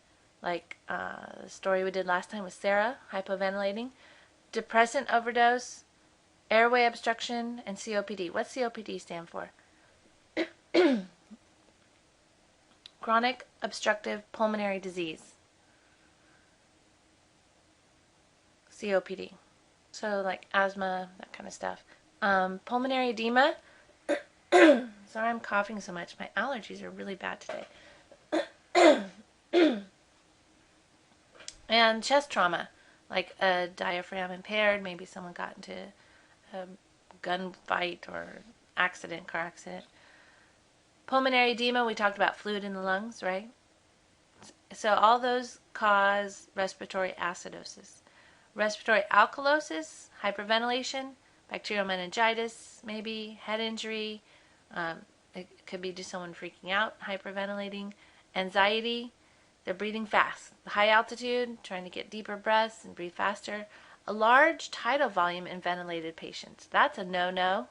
like the story we did last time with Sarah, hypoventilating, depressant overdose, airway obstruction, and COPD. What's COPD stand for? Chronic obstructive pulmonary disease. COPD. So like asthma, that kind of stuff. Pulmonary edema. Sorry, I'm coughing so much. My allergies are really bad today. And chest trauma, like a diaphragm impaired. Maybe someone got into a gunfight or car accident. Pulmonary edema, we talked about fluid in the lungs, right? So all those cause respiratory acidosis. Respiratory alkalosis, hyperventilation, bacterial meningitis, maybe head injury. It could be just someone freaking out, hyperventilating. Anxiety, they're breathing fast. High altitude, trying to get deeper breaths and breathe faster. A large tidal volume in ventilated patients. That's a no-no.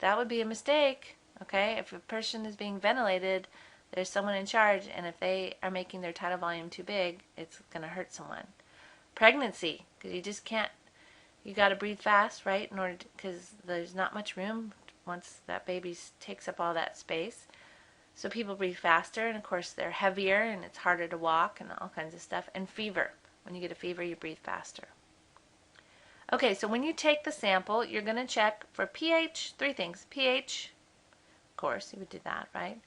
That would be a mistake. Okay, if a person is being ventilated, there's someone in charge, and if they are making their tidal volume too big, it's going to hurt someone. Pregnancy, because you just can't, you got to breathe fast, right, in order because there's not much room once that baby takes up all that space. So people breathe faster, and of course they're heavier, and it's harder to walk, and all kinds of stuff. And fever. When you get a fever, you breathe faster. Okay, so when you take the sample, you're going to check for pH, three things. pH, of course, you would do that, right?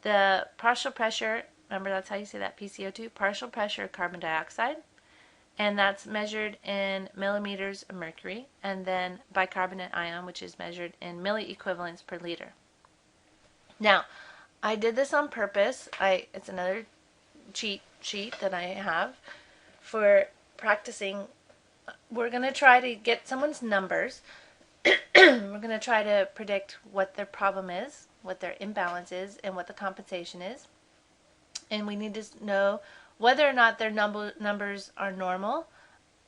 The partial pressure, remember that's how you say that, PCO2, partial pressure of carbon dioxide. And that's measured in millimeters of mercury. And then bicarbonate ion, which is measured in milliequivalents per liter. Now, I did this on purpose. It's another cheat sheet that I have for practicing. We're going to try to get someone's numbers. We're going to try to predict what their problem is, what their imbalance is, and what the compensation is. And we need to know whether or not their numbers are normal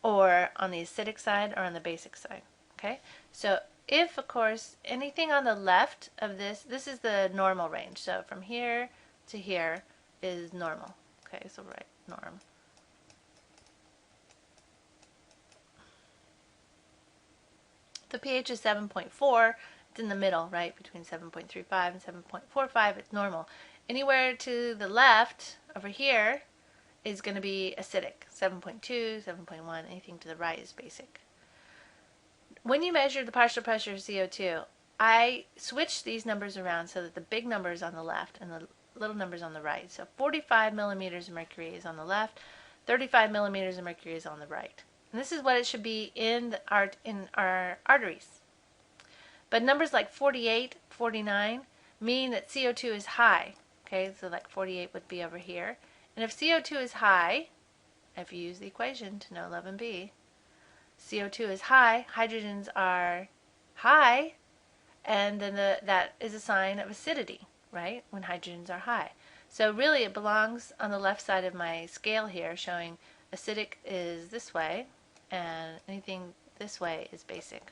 or on the acidic side or on the basic side. Okay? So if, of course, anything on the left of this is the normal range. So from here to here is normal. Okay, so write norm. The pH is 7.4. It's in the middle, right? Between 7.35 and 7.45, it's normal. Anywhere to the left, over here, is going to be acidic. 7.2, 7.1, anything to the right is basic. When you measure the partial pressure of CO2, I switched these numbers around so that the big number is on the left and the little numbers on the right. So 45 millimeters of mercury is on the left, 35 millimeters of mercury is on the right. And this is what it should be in our arteries. But numbers like 48, 49 mean that CO2 is high. Okay, so like 48 would be over here. And if CO2 is high, if you use the equation to know 11b, CO2 is high, hydrogens are high, and then that is a sign of acidity, right, when hydrogens are high. So really it belongs on the left side of my scale here, showing acidic is this way, and anything this way is basic.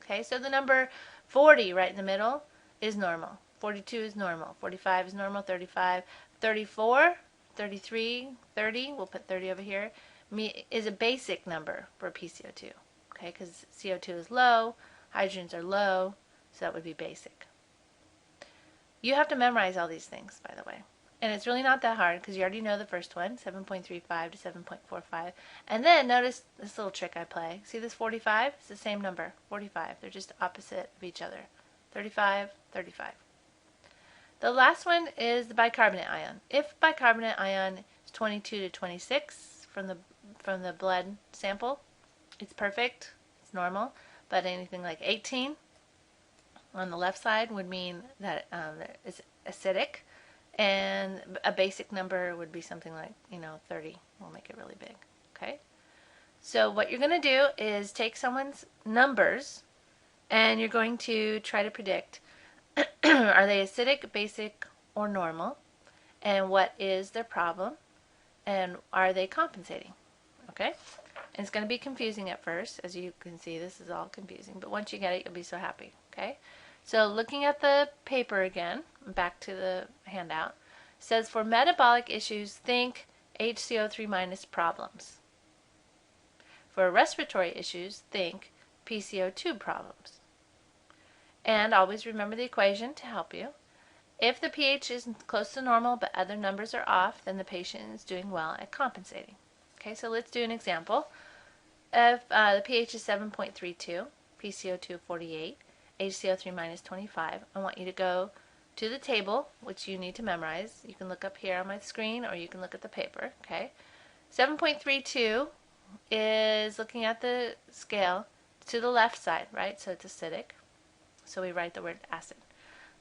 Okay, so the number 40 right in the middle is normal. 42 is normal. 45 is normal. 35, 34, 33, 30, we'll put 30 over here, is a basic number for PCO2. Okay, because CO2 is low, hydrogens are low, so that would be basic. You have to memorize all these things, by the way. And it's really not that hard because you already know the first one, 7.35 to 7.45. And then notice this little trick I play. See this 45? It's the same number, 45. They're just opposite of each other. 35, 35. The last one is the bicarbonate ion. If bicarbonate ion is 22 to 26 from the blood sample, it's perfect, it's normal. But anything like 18 on the left side would mean that it's acidic, and a basic number would be something like 30. We'll make it really big. Okay. So what you're going to do is take someone's numbers, and you're going to try to predict are they acidic, basic, or normal, and what is their problem, and are they compensating. Okay. And it's going to be confusing at first. As you can see, this is all confusing, but once you get it, you'll be so happy. Okay. So looking at the paper again, back to the handout, says for metabolic issues, think HCO3 minus problems. For respiratory issues, think PCO2 problems. And always remember the equation to help you. If the pH is close to normal but other numbers are off, then the patient is doing well at compensating. Okay, so let's do an example. If the pH is 7.32, PCO2 48, HCO3 minus 25, I want you to go to the table, which you need to memorize. You can look up here on my screen, or you can look at the paper. Okay, 7.32 is looking at the scale to the left side, right? So it's acidic. So we write the word acid.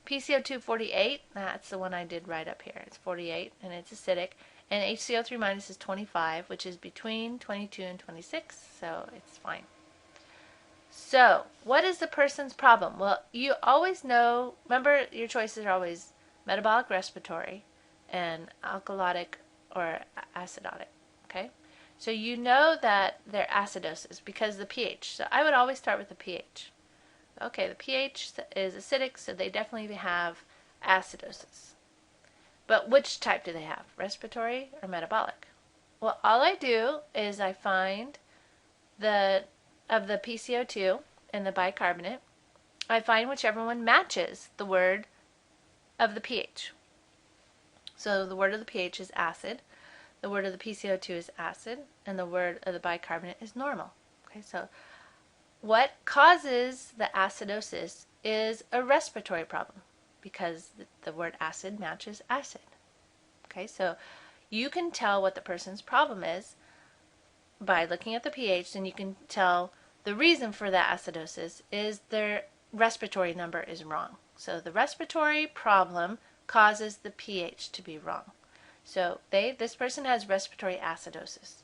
PCO2 48, that's the one I did right up here. It's 48 and it's acidic. And HCO3 minus is 25, which is between 22 and 26, so it's fine. So, what is the person's problem? Well, you always know, remember your choices are always metabolic, respiratory, and alkalotic or acidotic, okay? So you know that they're acidosis because of the pH. So I would always start with the pH. Okay, the pH is acidic, so they definitely have acidosis. But which type do they have? Respiratory or metabolic? Well, all I do is I find of the PCO2 and the bicarbonate, I find whichever one matches the word of the pH. So the word of the pH is acid, the word of the PCO2 is acid, and the word of the bicarbonate is normal. Okay, so what causes the acidosis is a respiratory problem because the word acid matches acid. Okay, so you can tell what the person's problem is by looking at the pH, and you can tell the reason for that acidosis is their respiratory number is wrong. So the respiratory problem causes the pH to be wrong. So this person has respiratory acidosis.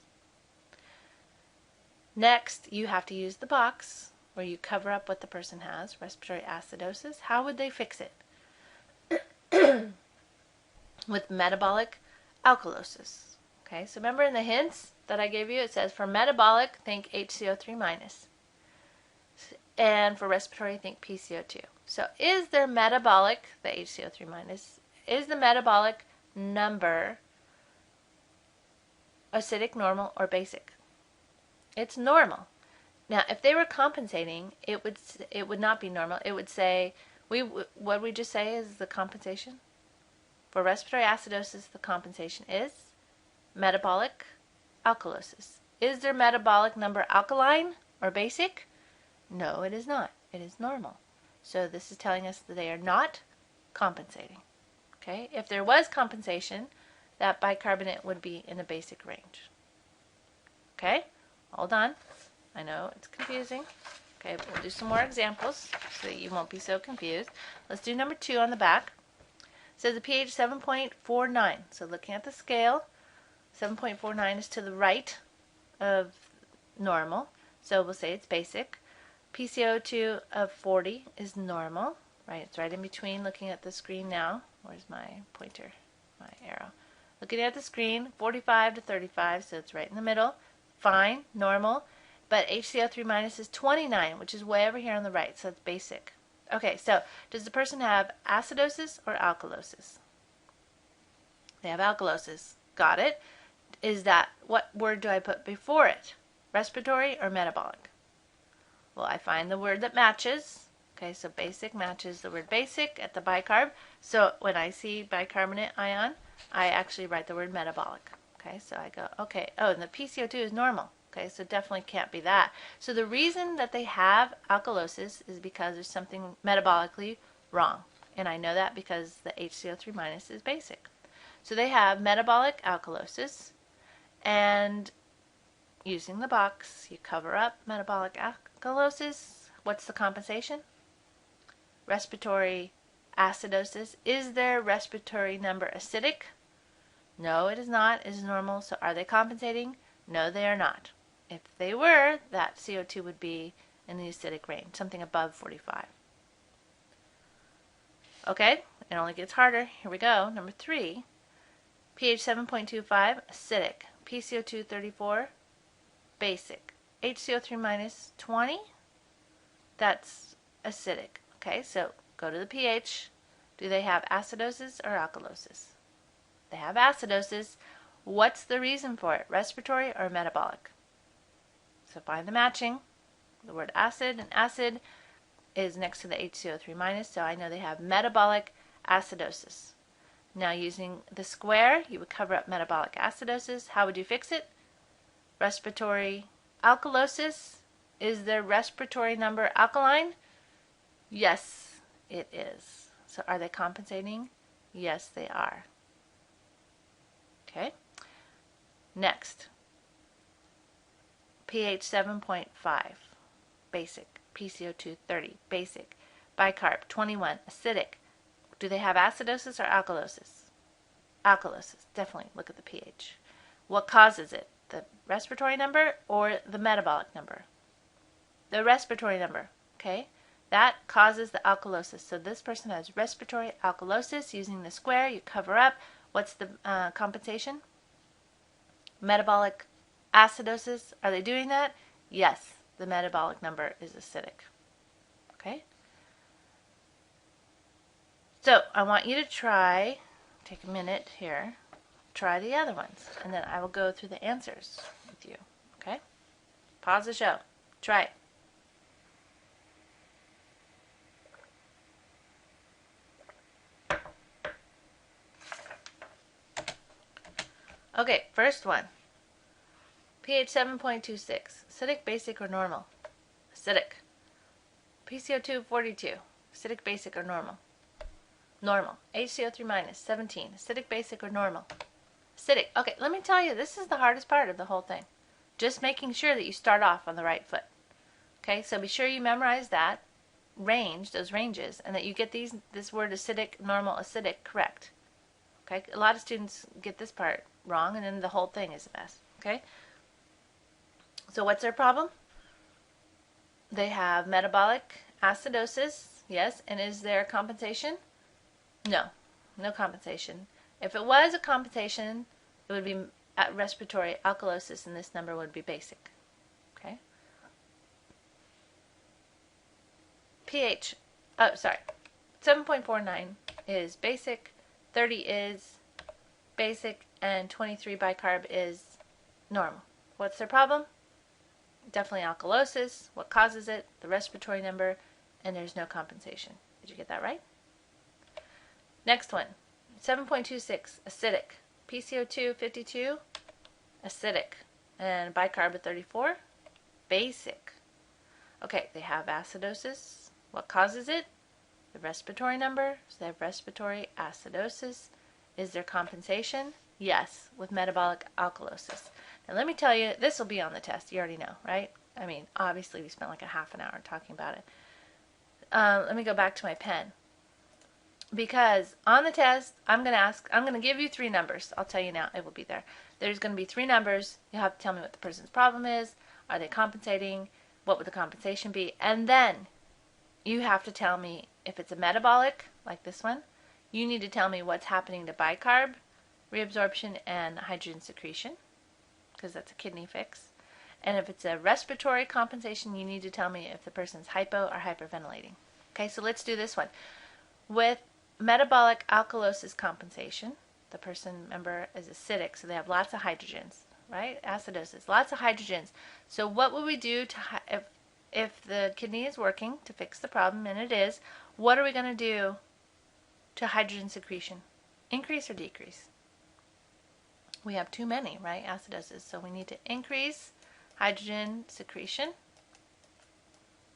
Next, you have to use the box where you cover up what the person has, respiratory acidosis. How would they fix it? With metabolic alkalosis. Okay, so remember in the hints that I gave you, it says for metabolic, think HCO3 minus. And for respiratory, think PCO2. So is their metabolic, the HCO3 minus, is the metabolic number acidic, normal, or basic? It's normal. Now, if they were compensating, it would not be normal. It would say, what we just say is the compensation. For respiratory acidosis, the compensation is metabolic alkalosis. Is their metabolic number alkaline or basic? No, it is not. It is normal. So this is telling us that they are not compensating. Okay? If there was compensation, that bicarbonate would be in a basic range. Okay? Hold on. I know it's confusing. Okay, but we'll do some more examples so that you won't be so confused. Let's do number 2 on the back. It says the pH 7.49. So looking at the scale, 7.49 is to the right of normal. So we'll say it's basic. PCO2 of 40 is normal. Right, it's right in between. Looking at the screen now. Where's my pointer? My arrow. Looking at the screen, 45 to 35, so it's right in the middle. Fine, normal. But HCO3 minus is 29, which is way over here on the right, so it's basic. Okay, so does the person have acidosis or alkalosis? They have alkalosis. Got it. What word do I put before it? Respiratory or metabolic? Well, I find the word that matches. Okay, so basic matches the word basic at the bicarb. So when I see bicarbonate ion, I actually write the word metabolic. Okay, so I go, okay, oh, and the PCO2 is normal. Okay, so definitely can't be that. So the reason that they have alkalosis is because there's something metabolically wrong. And I know that because the HCO3 minus is basic. So they have metabolic alkalosis, and using the box, you cover up metabolic alkalosis. What's the compensation? Respiratory acidosis. Is their respiratory number acidic? No, it is not. It is normal. So are they compensating? No, they are not. If they were, that CO2 would be in the acidic range, something above 45. Okay, it only gets harder. Here we go. Number 3, pH 7.25, acidic. PCO2 34, basic. HCO3 minus 20, that's acidic. Okay, so go to the pH. Do they have acidosis or alkalosis? They have acidosis. What's the reason for it? Respiratory or metabolic? So find the matching. The word acid, and acid is next to the HCO3 minus, so I know they have metabolic acidosis. Now using the square, you would cover up metabolic acidosis. How would you fix it? Respiratory alkalosis. Is their respiratory number alkaline? Yes, it is. So are they compensating? Yes, they are. Okay. Next, pH 7.5, basic. PCO2 30, basic. Bicarb 21, acidic. Do they have acidosis or alkalosis? Alkalosis, definitely. Look at the pH. What causes it? The respiratory number or the metabolic number? The respiratory number, okay? That causes the alkalosis. So this person has respiratory alkalosis. Using the square, you cover up. What's the compensation? Metabolic acidosis. Are they doing that? Yes, the metabolic number is acidic. Okay? So I want you to try, take a minute here, try the other ones, and then I will go through the answers with you. Okay? Pause the show. Try it. Okay, first one. pH 7.26. Acidic, basic, or normal? Acidic. PCO2 42. Acidic, basic, or normal? Normal. HCO3 minus 17. Acidic, basic, or normal? Acidic. Okay, let me tell you, this is the hardest part of the whole thing. Just making sure that you start off on the right foot. Okay, so be sure you memorize that range, those ranges, and that you get this word acidic, normal, acidic correct. Okay, a lot of students get this part wrong, and then the whole thing is a mess. Okay, so what's their problem? They have metabolic acidosis, yes, and is there compensation? No, no compensation. If it was a compensation, it would be respiratory alkalosis, and this number would be basic. Okay. pH, 7.49 is basic, 30 is basic, and 23 bicarb is normal. What's their problem? Definitely alkalosis. What causes it? The respiratory number, and there's no compensation. Did you get that right? Next one, 7.26, acidic. PCO2 52, acidic. And bicarb 34, basic. Okay, they have acidosis. What causes it? The respiratory number. So they have respiratory acidosis. Is there compensation? Yes, with metabolic alkalosis. Now let me tell you, this will be on the test. You already know, right? I mean, obviously we spent like a half an hour talking about it. Let me go back to my pen. Because on the test, I'm going to give you 3 numbers. I'll tell you now, it will be there. There's going to be 3 numbers. You'll have to tell me what the person's problem is. Are they compensating? What would the compensation be? And then you have to tell me if it's a metabolic, like this one. You need to tell me what's happening to bicarb, reabsorption, and hydrogen secretion, because that's a kidney fix. And if it's a respiratory compensation, you need to tell me if the person's hypo or hyperventilating. Okay, so let's do this one. With metabolic alkalosis compensation, the person, remember, is acidic, so they have lots of hydrogens, right? Acidosis, lots of hydrogens. So what would we do to, if the kidney is working to fix the problem, and it is, what are we going to do to hydrogen secretion? Increase or decrease? We have too many, right? Acidosis. So we need to increase hydrogen secretion.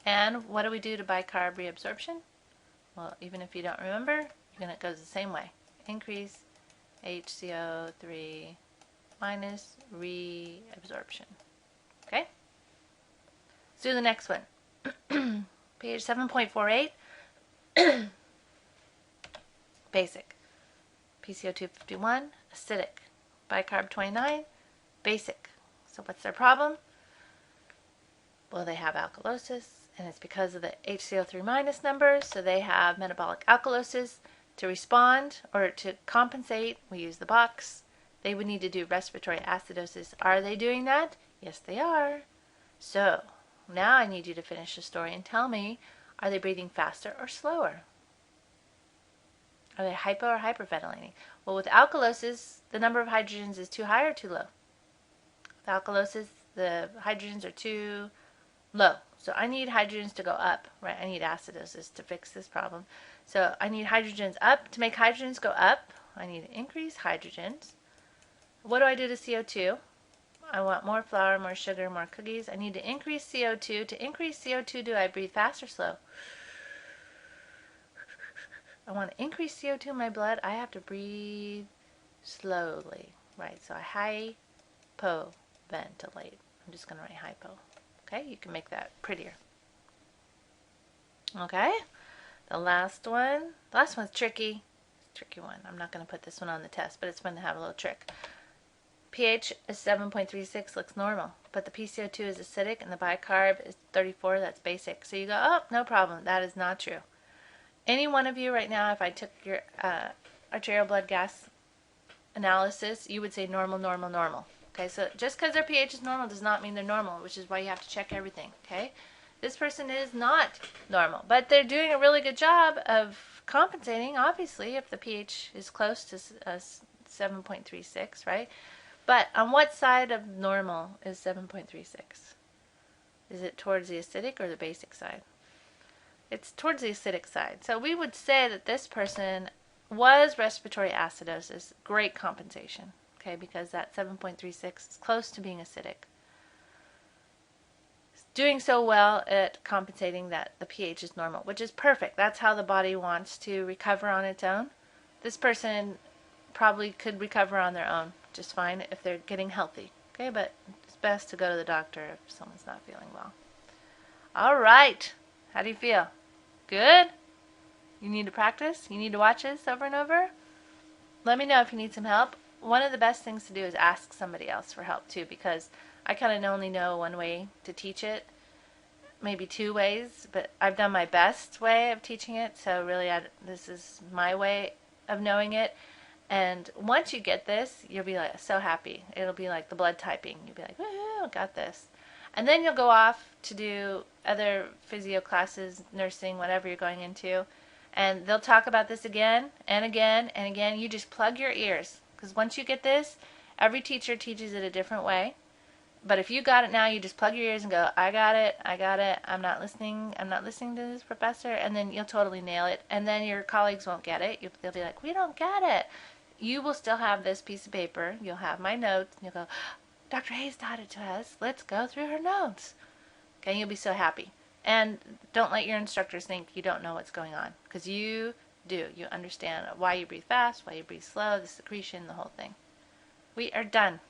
And what do we do to bicarb reabsorption? Well, even if you don't remember, it goes the same way. Increase HCO3 minus reabsorption. Okay? Let's do the next one. pH 7.48, basic. PCO251, acidic. Bicarb 29, basic. So what's their problem? Well, they have alkalosis, and it's because of the HCO3 minus numbers, so they have metabolic alkalosis. To respond or to compensate, we use the box. They would need to do respiratory acidosis. Are they doing that? Yes, they are. So now I need you to finish the story and tell me, are they breathing faster or slower? Are they hypo or hyperventilating? Well, with alkalosis, the number of hydrogens is too high or too low? With alkalosis, the hydrogens are too low. So I need hydrogens to go up, right? I need acidosis to fix this problem. So I need hydrogens up. To make hydrogens go up, I need to increase hydrogens. What do I do to CO2? I want more flour, more sugar, more cookies. I need to increase CO2. To increase CO2, do I breathe fast or slow? I want to increase CO2 in my blood. I have to breathe slowly, right? So I hypoventilate. I'm just going to write hypo. Okay, you can make that prettier. Okay, the last one. The last one's tricky. It's a tricky one. I'm not going to put this one on the test, but it's fun to have a little trick. pH is 7.36, looks normal, but the PCO2 is acidic and the bicarb is 34, that's basic. So you go, oh, no problem. That is not true. Any one of you right now, if I took your arterial blood gas analysis, you would say normal, normal, normal. Okay, so just because their pH is normal does not mean they're normal, which is why you have to check everything. Okay, this person is not normal, but they're doing a really good job of compensating, obviously, if the pH is close to 7.36, right? But on what side of normal is 7.36? Is it towards the acidic or the basic side? It's towards the acidic side. So we would say that this person was respiratory acidosis, great compensation, okay, because that 7.36 is close to being acidic. It's doing so well at compensating that the pH is normal, which is perfect. That's how the body wants to recover on its own. This person probably could recover on their own just fine if they're getting healthy, okay, but it's best to go to the doctor if someone's not feeling well. All right. How do you feel? Good? You need to practice? You need to watch this over and over? Let me know if you need some help. One of the best things to do is ask somebody else for help too, because I kind of only know one way to teach it, maybe two ways, but I've done my best way of teaching it, so really this is my way of knowing it. And once you get this, you'll be like so happy. It'll be like the blood typing. You'll be like, woohoo, got this. And then you'll go off to do other physio classes, nursing, whatever you're going into. And they'll talk about this again and again and again. You just plug your ears. Because once you get this, every teacher teaches it a different way. But if you got it now, you just plug your ears and go, I got it, I'm not listening to this professor. And then you'll totally nail it. And then your colleagues won't get it. They'll be like, we don't get it. You will still have this piece of paper. You'll have my notes. And you'll go, Dr. Hayes taught it to us. Let's go through her notes. Okay, you'll be so happy. And don't let your instructors think you don't know what's going on, because you do. You understand why you breathe fast, why you breathe slow, the secretion, the whole thing. We are done.